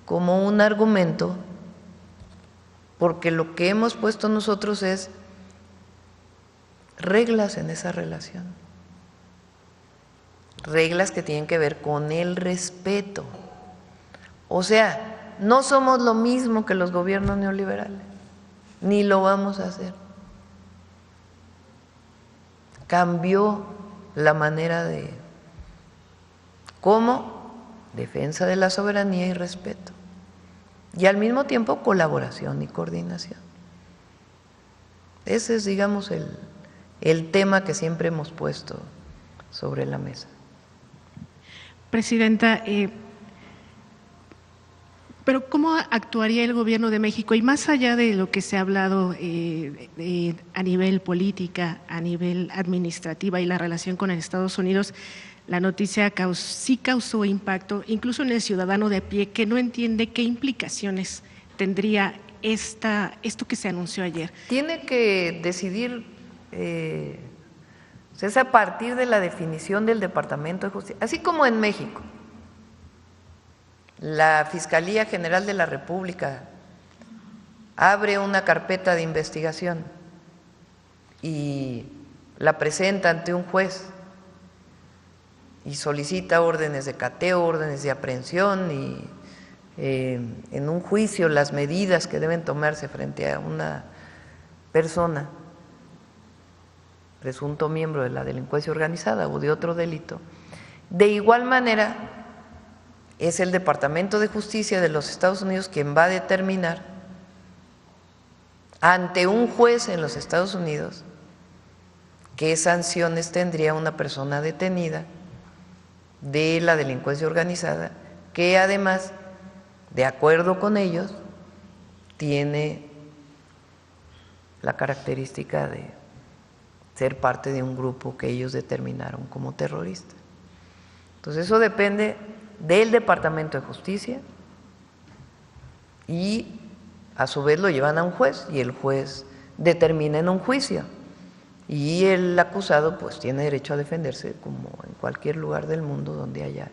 como un argumento, porque lo que hemos puesto nosotros es reglas en esa relación, reglas que tienen que ver con el respeto. O sea, no somos lo mismo que los gobiernos neoliberales, ni lo vamos a hacer. Cambió la manera de cómo defensa de la soberanía y respeto, y al mismo tiempo colaboración y coordinación. Ese es, digamos, el tema que siempre hemos puesto sobre la mesa. Presidenta, pero ¿cómo actuaría el Gobierno de México? Y más allá de lo que se ha hablado a nivel política, a nivel administrativa y la relación con Estados Unidos, la noticia sí causó impacto, incluso en el ciudadano de a pie, que no entiende qué implicaciones tendría esto que se anunció ayer? Tiene que decidir, es a partir de la definición del Departamento de Justicia, así como en México. La Fiscalía General de la República abre una carpeta de investigación y la presenta ante un juez y solicita órdenes de cateo, órdenes de aprehensión y en un juicio las medidas que deben tomarse frente a una persona, presunto miembro de la delincuencia organizada o de otro delito. De igual manera, es el Departamento de Justicia de los Estados Unidos quien va a determinar ante un juez en los Estados Unidos qué sanciones tendría una persona detenida de la delincuencia organizada, que además, de acuerdo con ellos, tiene la característica de ser parte de un grupo que ellos determinaron como terrorista. Entonces eso depende del Departamento de Justicia y a su vez lo llevan a un juez y el juez determina en un juicio y el acusado pues tiene derecho a defenderse como en cualquier lugar del mundo donde haya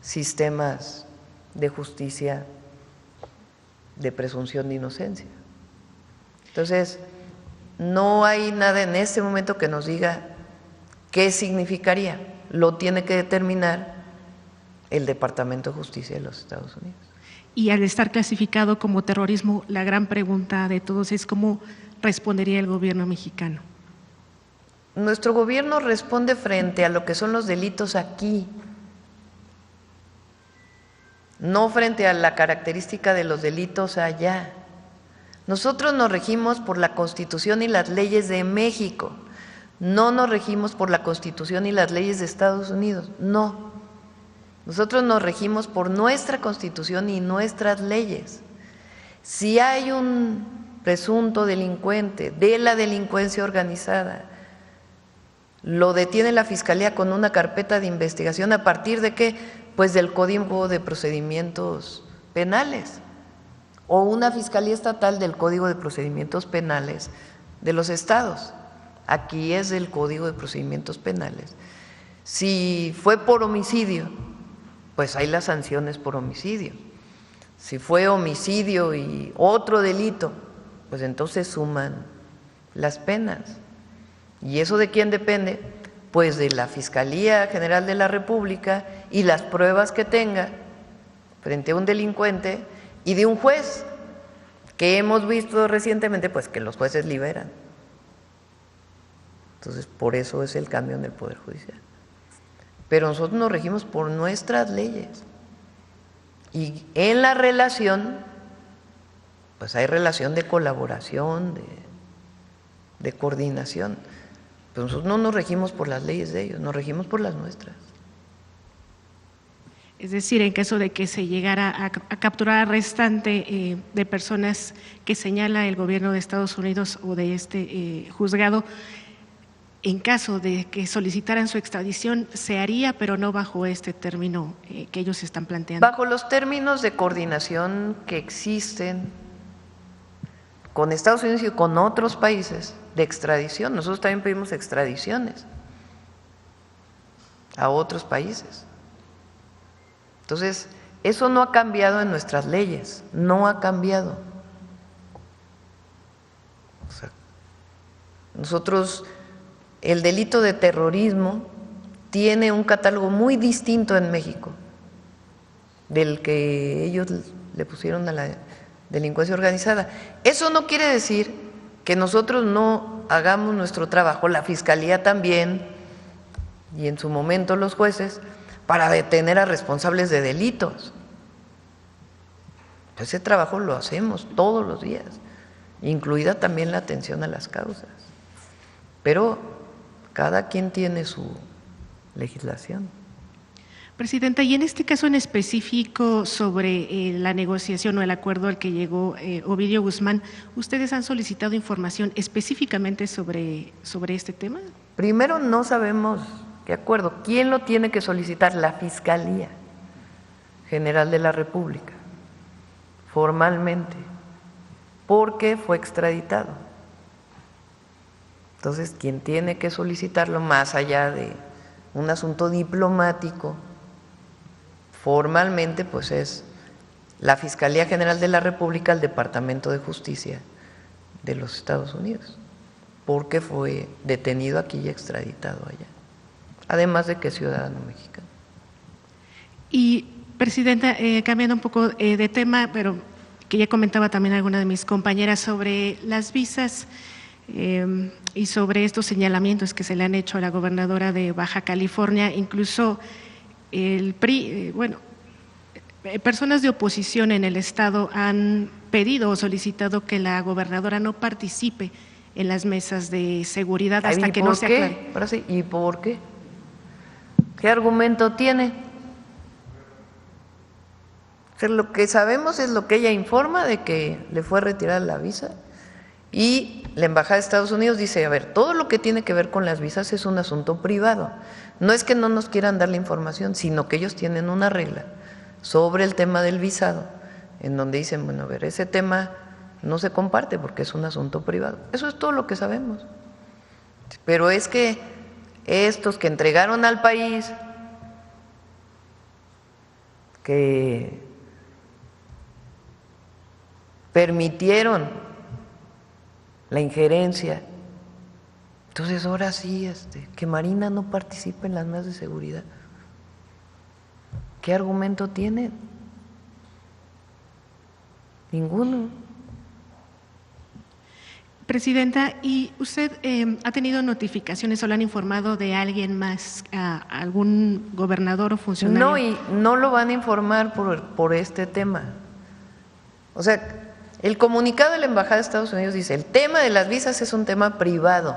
sistemas de justicia de presunción de inocencia. Entonces, no hay nada en este momento que nos diga qué significaría, lo tiene que determinar el Departamento de Justicia de los Estados Unidos. Y al estar clasificado como terrorismo, la gran pregunta de todos es cómo respondería el gobierno mexicano. Nuestro gobierno responde frente a lo que son los delitos aquí, no frente a la característica de los delitos allá. Nosotros nos regimos por la Constitución y las leyes de México, no nos regimos por la Constitución y las leyes de Estados Unidos, no. Nosotros nos regimos por nuestra Constitución y nuestras leyes. Si hay un presunto delincuente de la delincuencia organizada, lo detiene la Fiscalía con una carpeta de investigación, ¿a partir de qué? Pues del Código de Procedimientos Penales o una Fiscalía Estatal del Código de Procedimientos Penales de los estados. Aquí es el Código de Procedimientos Penales. Si fue por homicidio, pues hay las sanciones por homicidio. Si fue homicidio y otro delito, pues entonces suman las penas. ¿Y eso de quién depende? Pues de la Fiscalía General de la República y las pruebas que tenga frente a un delincuente y de un juez, que hemos visto recientemente pues que los jueces liberan. Entonces, por eso es el cambio en el Poder Judicial. Pero nosotros nos regimos por nuestras leyes. Y en la relación, pues hay relación de colaboración, de coordinación. Pero nosotros no nos regimos por las leyes de ellos, nos regimos por las nuestras. Es decir, en caso de que se llegara a capturar al restante de personas que señala el gobierno de Estados Unidos o de este juzgado, en caso de que solicitaran su extradición, se haría, pero no bajo este término que ellos están planteando. Bajo los términos de coordinación que existen con Estados Unidos y con otros países de extradición. Nosotros también pedimos extradiciones a otros países. Entonces, eso no ha cambiado en nuestras leyes, no ha cambiado. O sea, nosotros, el delito de terrorismo tiene un catálogo muy distinto en México del que ellos le pusieron a la delincuencia organizada. Eso no quiere decir que nosotros no hagamos nuestro trabajo, la Fiscalía también, y en su momento los jueces, para detener a responsables de delitos. Ese trabajo lo hacemos todos los días, incluida también la atención a las causas. Pero cada quien tiene su legislación. Presidenta, y en este caso en específico sobre la negociación o el acuerdo al que llegó Ovidio Guzmán, ¿ustedes han solicitado información específicamente sobre este tema? Primero, no sabemos qué acuerdo. ¿Quién lo tiene que solicitar? La Fiscalía General de la República, formalmente. porque fue extraditado. Entonces, quien tiene que solicitarlo, más allá de un asunto diplomático, formalmente, pues es la Fiscalía General de la República, el Departamento de Justicia de los Estados Unidos, porque fue detenido aquí y extraditado allá, además de que es ciudadano mexicano. Y, Presidenta, cambiando un poco de tema, pero que ya comentaba también alguna de mis compañeras sobre las visas y sobre estos señalamientos que se le han hecho a la gobernadora de Baja California, incluso el PRI, personas de oposición en el estado han pedido o solicitado que la gobernadora no participe en las mesas de seguridad hasta que no se aclare. Ahora sí, ¿y por qué? ¿Qué argumento tiene? O sea, lo que sabemos es lo que ella informa de que le fue retirada la visa, y la Embajada de Estados Unidos dice, a ver, todo lo que tiene que ver con las visas es un asunto privado. No es que no nos quieran dar la información, sino que ellos tienen una regla sobre el tema del visado, en donde dicen, bueno, a ver, ese tema no se comparte porque es un asunto privado. Eso es todo lo que sabemos. Pero es que estos que entregaron al país, que permitieron la injerencia, entonces ahora sí, que Marina no participe en las mesas de seguridad. ¿Qué argumento tienen? Ninguno. Presidenta, ¿y usted ha tenido notificaciones o le han informado de alguien más, a algún gobernador o funcionario? No, y no lo van a informar por este tema. O sea, el comunicado de la Embajada de Estados Unidos dice, el tema de las visas es un tema privado.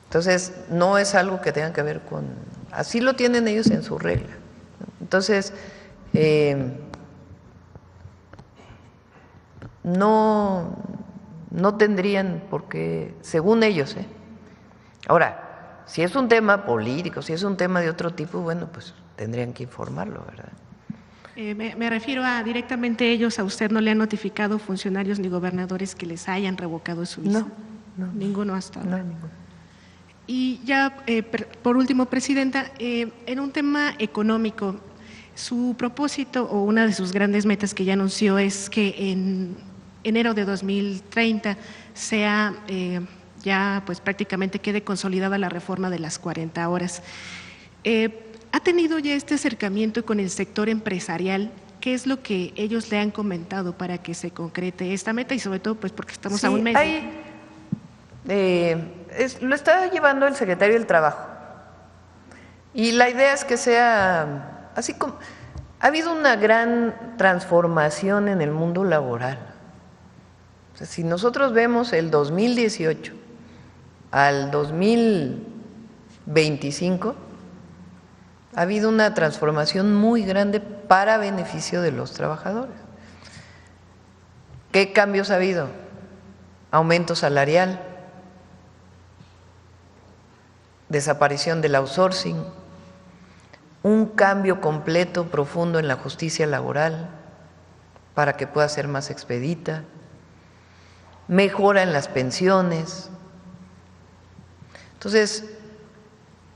Entonces, no es algo que tenga que ver con… Así lo tienen ellos en su regla. Entonces, no tendrían por qué, según ellos. Ahora, si es un tema político, si es un tema de otro tipo, bueno, pues tendrían que informarlo, ¿verdad? Me refiero a directamente ellos, a usted no le han notificado funcionarios ni gobernadores que les hayan revocado su visa. No. Ninguno hasta ahora. No, ninguno. Y ya, por último, Presidenta, en un tema económico, su propósito o una de sus grandes metas que ya anunció es que en enero de 2030 sea ya pues prácticamente quede consolidada la reforma de las 40 horas. ¿Ha tenido ya este acercamiento con el sector empresarial? ¿Qué es lo que ellos le han comentado para que se concrete esta meta? Y sobre todo, pues porque estamos a un mes. Lo está llevando el secretario del Trabajo. Y la idea es que sea así como… Ha habido una gran transformación en el mundo laboral. O sea, si nosotros vemos el 2018 al 2025, ha habido una transformación muy grande para beneficio de los trabajadores. ¿Qué cambios ha habido? Aumento salarial, desaparición del outsourcing, un cambio completo, profundo en la justicia laboral para que pueda ser más expedita, mejora en las pensiones. Entonces,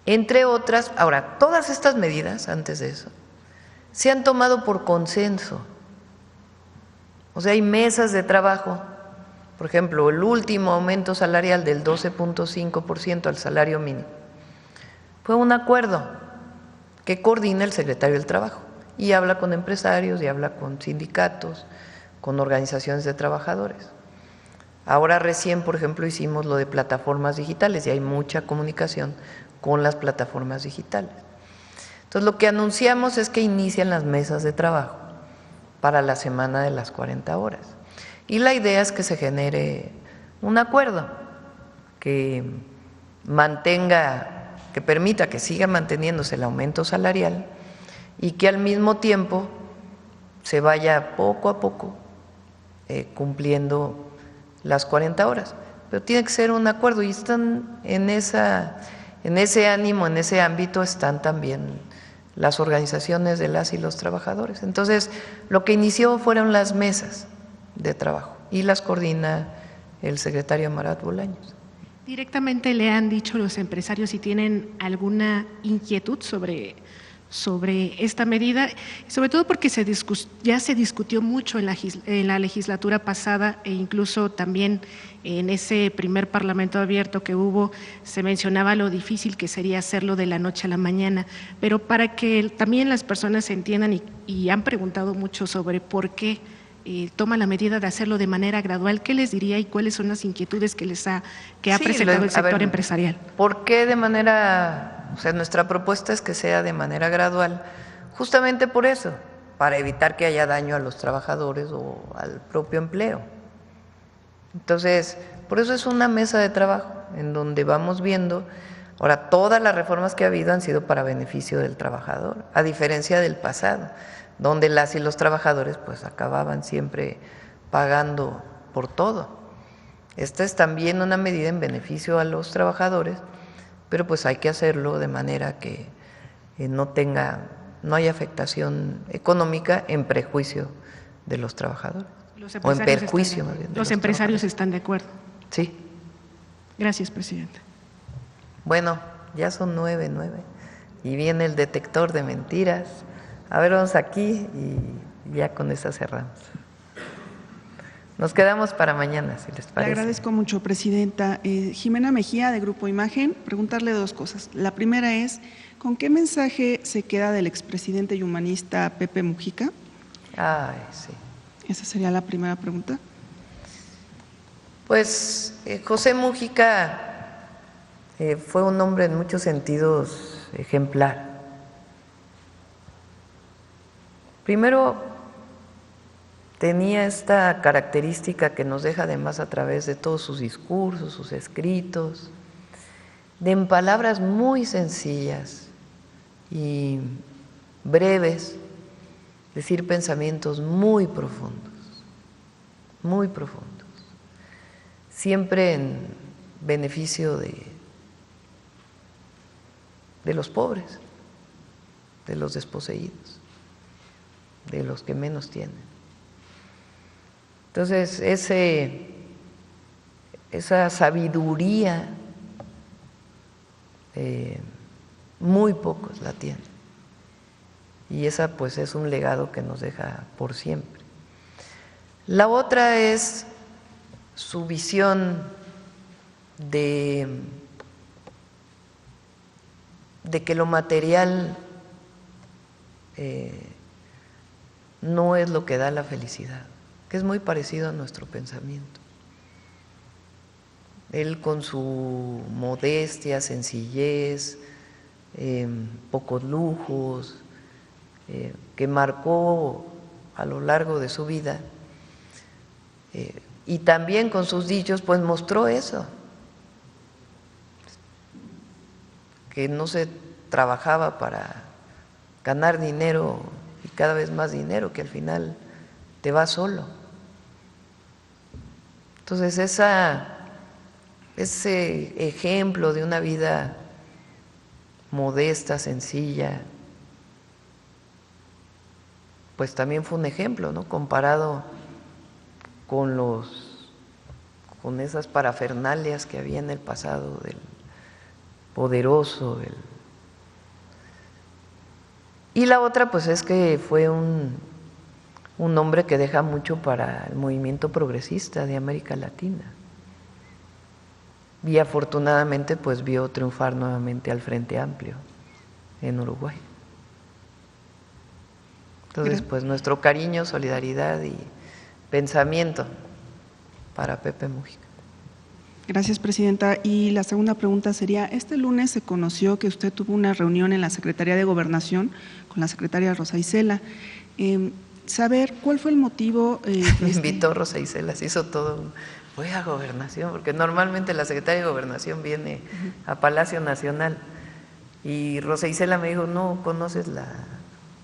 entre otras, ahora, todas estas medidas, antes de eso, se han tomado por consenso. O sea, hay mesas de trabajo. Por ejemplo, el último aumento salarial del 12.5% al salario mínimo fue un acuerdo que coordina el secretario del Trabajo y habla con empresarios y habla con sindicatos, con organizaciones de trabajadores. Ahora recién, por ejemplo, hicimos lo de plataformas digitales y hay mucha comunicación con las plataformas digitales. Entonces, lo que anunciamos es que inician las mesas de trabajo para la semana de las 40 horas. Y la idea es que se genere un acuerdo que mantenga, que permita que siga manteniéndose el aumento salarial y que al mismo tiempo se vaya poco a poco cumpliendo las 40 horas. Pero tiene que ser un acuerdo y están en ese ánimo, en ese ámbito están también las organizaciones de las y los trabajadores. Entonces, lo que inició fueron las mesas de trabajo y las coordina el secretario Amarat Bolaños. ¿Directamente le han dicho los empresarios si tienen alguna inquietud sobre esta medida? Sobre todo porque ya se discutió mucho en la legislatura pasada e incluso también en ese primer parlamento abierto que hubo, se mencionaba lo difícil que sería hacerlo de la noche a la mañana. Pero para que también las personas entiendan y han preguntado mucho sobre por qué toma la medida de hacerlo de manera gradual, ¿qué les diría y cuáles son las inquietudes que ha presentado el sector empresarial? ¿Por qué de manera, o sea, nuestra propuesta es que sea de manera gradual, justamente por eso, para evitar que haya daño a los trabajadores o al propio empleo? Entonces, por eso es una mesa de trabajo en donde vamos viendo. Ahora, todas las reformas que ha habido han sido para beneficio del trabajador, a diferencia del pasado, donde las y los trabajadores pues acababan siempre pagando por todo. Esta es también una medida en beneficio a los trabajadores, pero pues hay que hacerlo de manera que no haya afectación económica en prejuicio de los trabajadores, o en perjuicio más bien. Los empresarios están de acuerdo. Sí. Gracias, presidenta. Bueno, ya son 9 y viene el detector de mentiras. A ver, vamos aquí y ya con esa cerramos. Nos quedamos para mañana, si les parece. Le agradezco mucho, presidenta. Jimena Mejía, de Grupo Imagen, preguntarle 2 cosas. La primera es, ¿con qué mensaje se queda del expresidente y humanista Pepe Mujica? Ay, sí. Esa sería la primera pregunta. Pues José Mujica fue un hombre en muchos sentidos ejemplar. Primero, tenía esta característica que nos deja además a través de todos sus discursos, sus escritos, de en palabras muy sencillas y breves, decir pensamientos muy profundos, siempre en beneficio de los pobres, de los desposeídos, de los que menos tienen. Entonces, esa sabiduría, muy pocos la tienen. Y esa pues es un legado que nos deja por siempre. La otra es su visión de que lo material no es lo que da la felicidad, que es muy parecido a nuestro pensamiento. Él con su modestia, sencillez, pocos lujos, que marcó a lo largo de su vida, y también con sus dichos, pues mostró eso, que no se trabajaba para ganar dinero y cada vez más dinero, que al final te va solo. Entonces ese ejemplo de una vida modesta, sencilla, pues también fue un ejemplo, ¿no? Comparado con esas parafernalias que había en el pasado del poderoso. Y la otra, pues es que fue un hombre que deja mucho para el movimiento progresista de América Latina. Y afortunadamente, pues vio triunfar nuevamente al Frente Amplio en Uruguay. Entonces, pues nuestro cariño, solidaridad y pensamiento para Pepe Mujica. Gracias, presidenta. Y la segunda pregunta sería, este lunes se conoció que usted tuvo una reunión en la Secretaría de Gobernación con la secretaria Rosa Isela. Saber cuál fue el motivo. Me invitó Rosa Isela, se hizo todo. Fue a Gobernación, porque normalmente la secretaria de Gobernación viene a Palacio Nacional. Y Rosa Isela me dijo, no conoces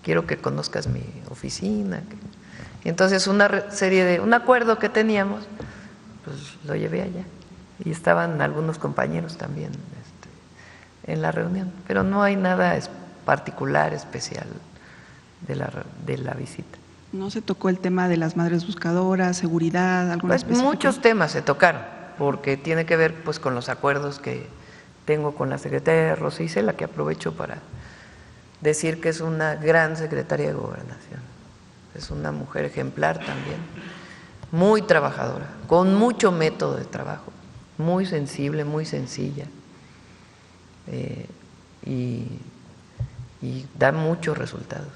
quiero que conozcas mi oficina. Y entonces un acuerdo que teníamos, pues lo llevé allá. Y estaban algunos compañeros también en la reunión. Pero no hay nada particular, especial de la visita. ¿No se tocó el tema de las madres buscadoras, seguridad, algo Pues específico? muchos temas se tocaron, porque tiene que ver pues con los acuerdos que tengo con la secretaria Rosa Isela, que aprovecho para decir que es una gran secretaria de Gobernación. Es una mujer ejemplar también, muy trabajadora, con mucho método de trabajo, muy sensible, muy sencilla, y da muchos resultados.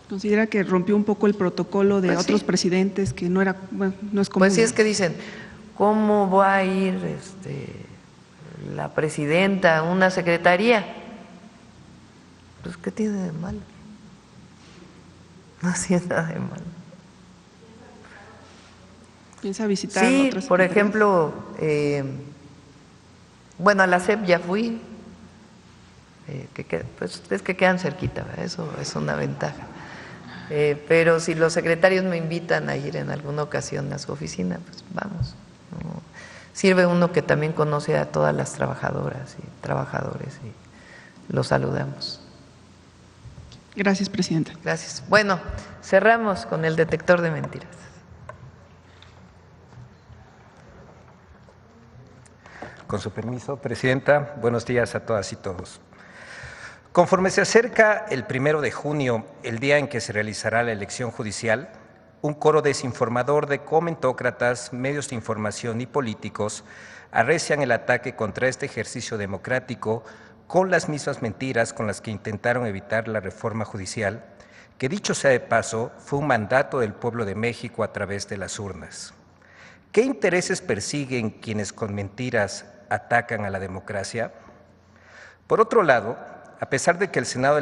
¿Considera que rompió un poco el protocolo de Pues otros sí. presidentes, que no era, bueno, no es común? Pues sí, es que dicen, ¿cómo va a ir la presidenta a una secretaría? Pues, ¿qué tiene de malo? No hacía nada de malo. ¿Piensa visitar Sí, otras por secretarías? ejemplo, bueno, a la SEP ya fui, pues es que quedan cerquita, ¿verdad? Eso es una ventaja. Pero si los secretarios me invitan a ir en alguna ocasión a su oficina, pues vamos. ¿No? Sirve uno que también conoce a todas las trabajadoras y trabajadores y los saludamos. Gracias, presidenta. Gracias. Bueno, cerramos con el detector de mentiras. Con su permiso, presidenta, buenos días a todas y todos. Conforme se acerca el 1 de junio, el día en que se realizará la elección judicial, un coro desinformador de comentócratas, medios de información y políticos arrecian el ataque contra este ejercicio democrático con las mismas mentiras con las que intentaron evitar la reforma judicial, que dicho sea de paso, fue un mandato del pueblo de México a través de las urnas. ¿Qué intereses persiguen quienes con mentiras atacan a la democracia? Por otro lado, a pesar de que en el Senado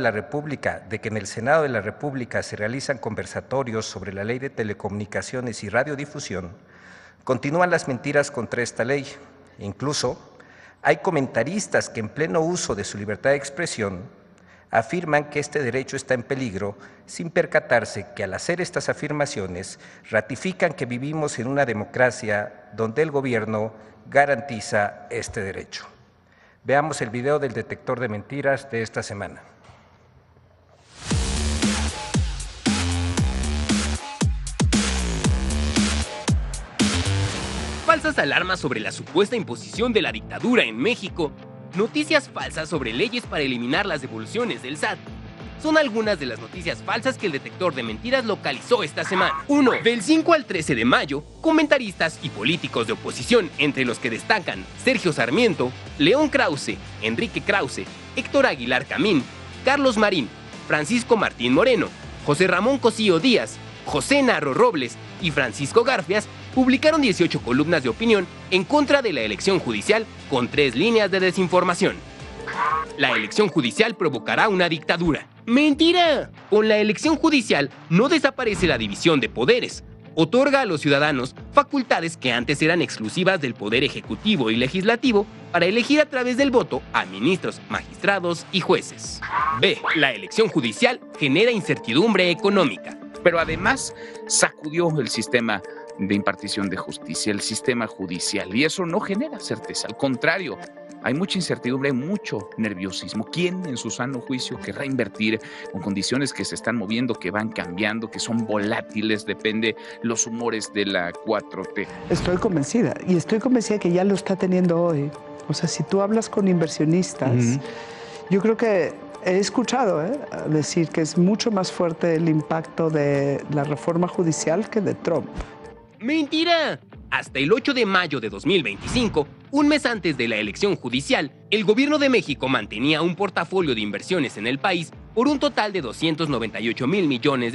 de la República se realizan conversatorios sobre la Ley de Telecomunicaciones y Radiodifusión, continúan las mentiras contra esta ley. Incluso hay comentaristas que en pleno uso de su libertad de expresión afirman que este derecho está en peligro sin percatarse que al hacer estas afirmaciones ratifican que vivimos en una democracia donde el gobierno garantiza este derecho. Veamos el video del detector de mentiras de esta semana. Falsas alarmas sobre la supuesta imposición de la dictadura en México, noticias falsas sobre leyes para eliminar las devoluciones del SAT. Son algunas de las noticias falsas que el detector de mentiras localizó esta semana. 1. Del 5 al 13 de mayo, comentaristas y políticos de oposición, entre los que destacan Sergio Sarmiento, León Krause, Enrique Krause, Héctor Aguilar Camín, Carlos Marín, Francisco Martín Moreno, José Ramón Cosío Díaz, José Narro Robles y Francisco Garfias, publicaron 18 columnas de opinión en contra de la elección judicial con 3 líneas de desinformación. La elección judicial provocará una dictadura. ¡Mentira! Con la elección judicial no desaparece la división de poderes. Otorga a los ciudadanos facultades que antes eran exclusivas del Poder Ejecutivo y Legislativo para elegir a través del voto a ministros, magistrados y jueces. B. La elección judicial genera incertidumbre económica. Pero además sacudió el sistema de impartición de justicia, el sistema judicial, y eso no genera certeza, al contrario, hay mucha incertidumbre, hay mucho nerviosismo. ¿Quién en su sano juicio querrá invertir con condiciones que se están moviendo, que van cambiando, que son volátiles, depende los humores de la 4T? Estoy convencida, y estoy convencida que ya lo está teniendo hoy. O sea, si tú hablas con inversionistas, yo creo que he escuchado decir que es mucho más fuerte el impacto de la reforma judicial que de Trump. ¡Mentira! Hasta el 8 de mayo de 2025, un mes antes de la elección judicial, el gobierno de México mantenía un portafolio de inversiones en el país por un total de $298 mil millones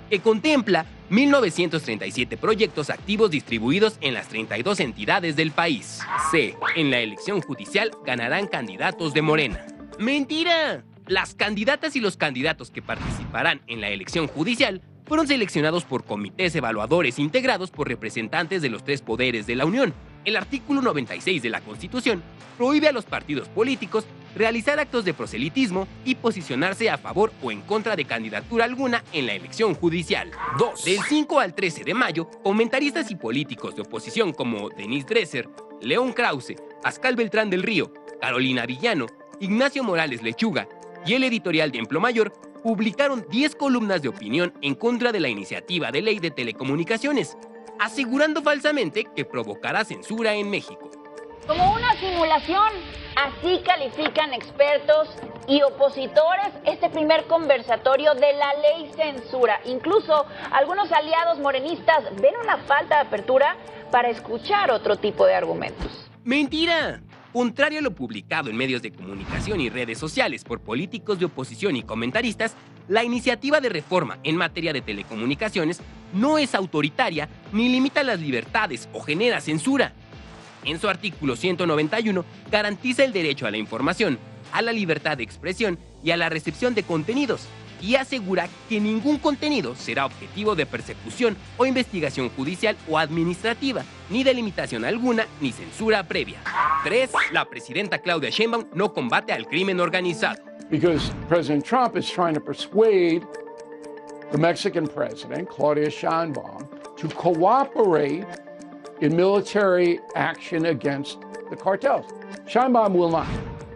que contempla 1.937 proyectos activos distribuidos en las 32 entidades del país. C. En la elección judicial ganarán candidatos de Morena. ¡Mentira! Las candidatas y los candidatos que participarán en la elección judicial fueron seleccionados por comités evaluadores integrados por representantes de los 3 poderes de la Unión. El artículo 96 de la Constitución prohíbe a los partidos políticos realizar actos de proselitismo y posicionarse a favor o en contra de candidatura alguna en la elección judicial. 2. Del 5 al 13 de mayo, comentaristas y políticos de oposición como Denise Dresser, León Krause, Pascal Beltrán del Río, Carolina Villano, Ignacio Morales Lechuga, y el editorial de Emplo Mayor publicaron 10 columnas de opinión en contra de la iniciativa de ley de telecomunicaciones, asegurando falsamente que provocará censura en México. Como una simulación, así califican expertos y opositores este primer conversatorio de la ley censura. Incluso algunos aliados morenistas ven una falta de apertura para escuchar otro tipo de argumentos. ¡Mentira! Contrario a lo publicado en medios de comunicación y redes sociales por políticos de oposición y comentaristas, la iniciativa de reforma en materia de telecomunicaciones no es autoritaria ni limita las libertades o genera censura. En su artículo 191, garantiza el derecho a la información, a la libertad de expresión y a la recepción de contenidos, y asegura que ningún contenido será objetivo de persecución o investigación judicial o administrativa, ni de limitación alguna ni censura previa. 3. La presidenta Claudia Sheinbaum no combate al crimen organizado. Because President Trump is trying to persuade the Mexican president, Claudia Sheinbaum, to cooperate in military action against the cartels. Sheinbaum will not.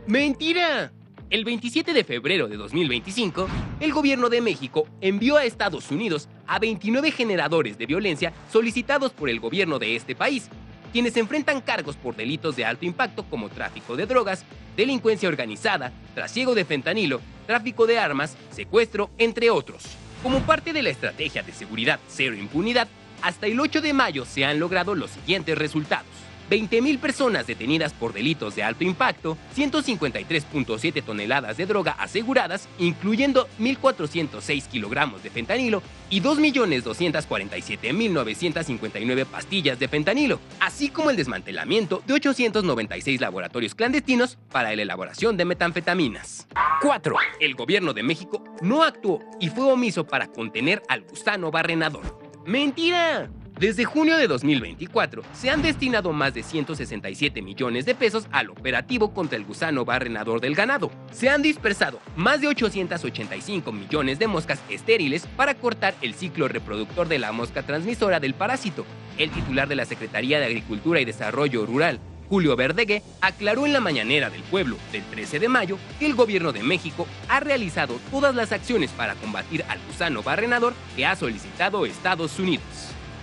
¡Mentira! El 27 de febrero de 2025, el gobierno de México envió a Estados Unidos a 29 generadores de violencia solicitados por el gobierno de este país, quienes enfrentan cargos por delitos de alto impacto como tráfico de drogas, delincuencia organizada, trasiego de fentanilo, tráfico de armas, secuestro, entre otros. Como parte de la estrategia de seguridad cero impunidad, hasta el 8 de mayo se han logrado los siguientes resultados. 20,000 personas detenidas por delitos de alto impacto, 153.7 toneladas de droga aseguradas, incluyendo 1.406 kilogramos de fentanilo y 2.247.959 pastillas de fentanilo, así como el desmantelamiento de 896 laboratorios clandestinos para la elaboración de metanfetaminas. 4. El gobierno de México no actuó y fue omiso para contener al gusano barrenador. ¡Mentira! Desde junio de 2024 se han destinado más de 167 millones de pesos al operativo contra el gusano barrenador del ganado. Se han dispersado más de 885 millones de moscas estériles para cortar el ciclo reproductor de la mosca transmisora del parásito. El titular de la Secretaría de Agricultura y Desarrollo Rural, Julio Verdegué, aclaró en la mañanera del pueblo del 13 de mayo que el gobierno de México ha realizado todas las acciones para combatir al gusano barrenador que ha solicitado Estados Unidos.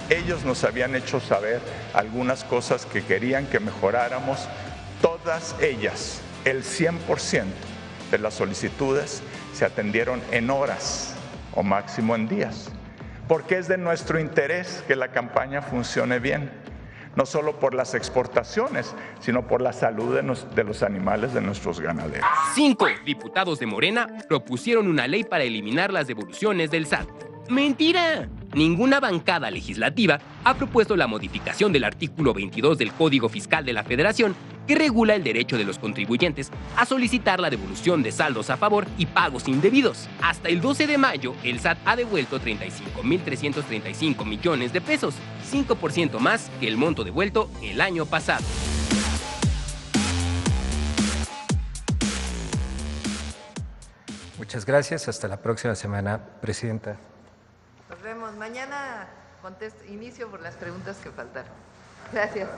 Ellos nos habían hecho saber algunas cosas que querían que mejoráramos. Todas ellas, el 100% de las solicitudes se atendieron en horas o máximo en días, porque es de nuestro interés que la campaña funcione bien, no solo por las exportaciones, sino por la salud de los animales de nuestros ganaderos. 5 diputados de Morena propusieron una ley para eliminar las devoluciones del SAT. ¡Mentira! Ninguna bancada legislativa ha propuesto la modificación del artículo 22 del Código Fiscal de la Federación, que regula el derecho de los contribuyentes a solicitar la devolución de saldos a favor y pagos indebidos. Hasta el 12 de mayo, el SAT ha devuelto 35.335 millones de pesos, 5% más que el monto devuelto el año pasado. Muchas gracias. Hasta la próxima semana, Presidenta. Nos vemos. Mañana inicio por las preguntas que faltaron. Gracias.